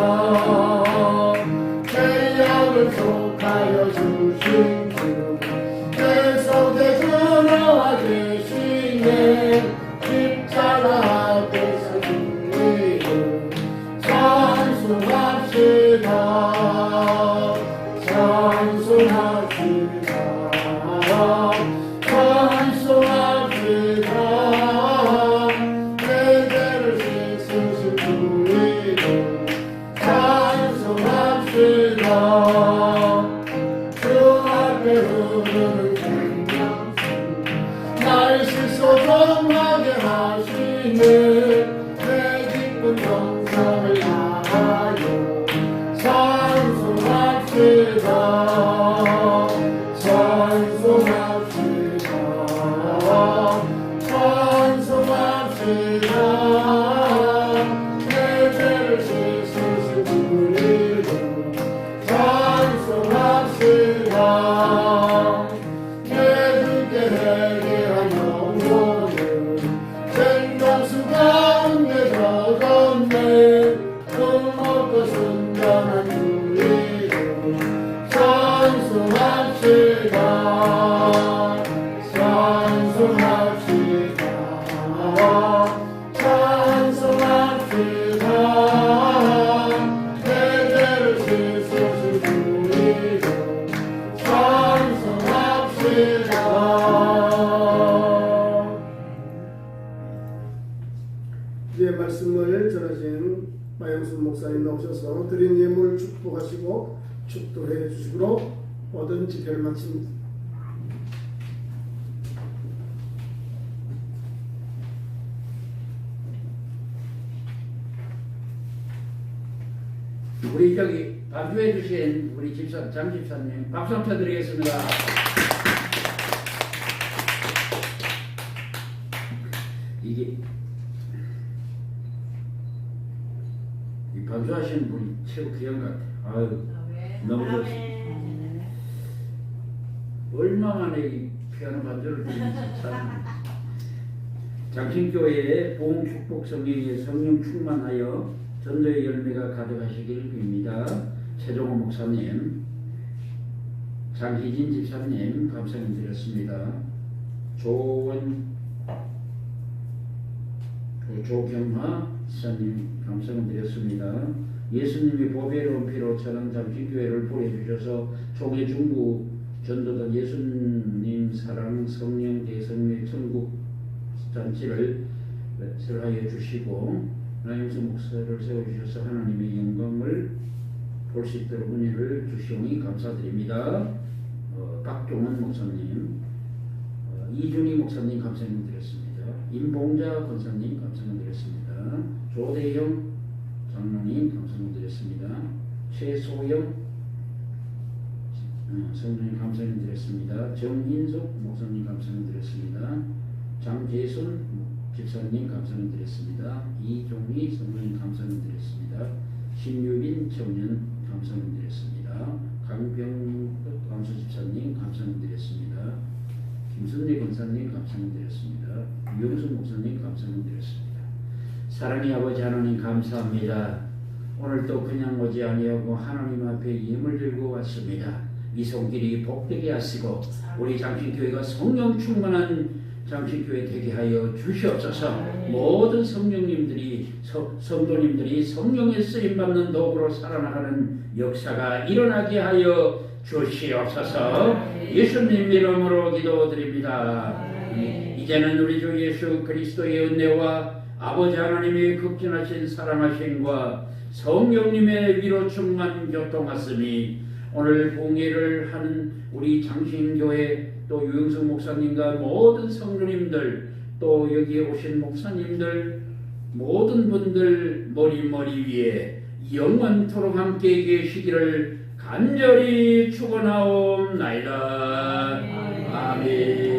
죄악을 속하여 주신 주 내 속에 들어와 계시네. 십자가 앞에서 주님 찬송합시다. 찬송합시다. 찬송합시다. 내 죄를 씻으신 주님 찬송합시다. 주 앞에 흐르는 생명수 날 씻어 정하게 하시네. 내 기쁜 정성을 향하여 찬송합시다. 찬송합시다. 찬송합시다. 내 죄를 씻으신 주님 찬송합시다. 내 주께 회개한 영혼은 생명수 가운데 들어갔네. 금없고 순전한 주의로 찬송합시다. 찬송합시다. 찬송합시다. 내 죄를 씻으신 주의로 찬송합시다. 이제 말씀을 전하신 마영순 목사님 나오셔서 드린 예물 축복하시고 축도해 주시므로 모든 집회를 마칩니다. 우리 저기 반주해 주신 우리 장 집사님 박수 한번 쳐드리겠습니다. 이게 이 반주하시는 분이 최고 귀한 것 같아요. 아유 너무 좋습니다. 얼마 만에 이 피아노 반주를 듣는지 참. 장신교회의 보험 축복 성령에 성령 충만하여 전도의 열매가 가득하시길 빕니다. 최종호 목사님, 장희진 집사님 감사님 드렸습니다. 조경화 집사님 감사님 드렸습니다. 예수님이 보배로운 피로 천한 장신교회를 보내주셔서 총회 중부 전도단 예수님 사랑 성령 대성의 천국 잔치를 설하여 주시고 나영수 목사를 세워주셔서 하나님의 영광을 볼 수 있도록 은혜를 주시오니 감사드립니다. 박종원 목사님, 이준희 목사님 감사님 드렸습니다. 임봉자 권사님 감사님 드렸습니다. 조대영 장로님 감사님 드렸습니다. 최소영 성도님 감사님 드렸습니다. 정인숙 목사님 감사님 드렸습니다. 장재순 집사님 감사드렸습니다. 이종희 성도님 감사드렸습니다. 신유빈 청년 감사드렸습니다. 강병덕 감수 집사님 감사드렸습니다. 김순재 권사님 감사드렸습니다. 유영순 목사님 감사드렸습니다. 사랑의 아버지 하나님 감사합니다. 오늘도 그냥 오지 아니하고 하나님 앞에 예물 들고 왔습니다. 이 손길이 복되게 하시고 우리 장신교회가 성령 충만한 장신교회 되게 하여 주시옵소서. 모든 성령님들이 성도님들이 성령의 쓰임받는 도구로 살아나가는 역사가 일어나게 하여 주시옵소서. 예수님 이름으로 기도드립니다. 이제는 우리 주 예수 그리스도의 은혜와 아버지 하나님의 극진하신 사랑하심과 성령님의 위로 충만 교통하심이 오늘 봉예를 하는 우리 장신교회 또 유영석 목사님과 모든 성도님들 또 여기에 오신 목사님들 모든 분들 머리 위에 영원토록 함께 계시기를 간절히 축원하옵나이다. 아멘.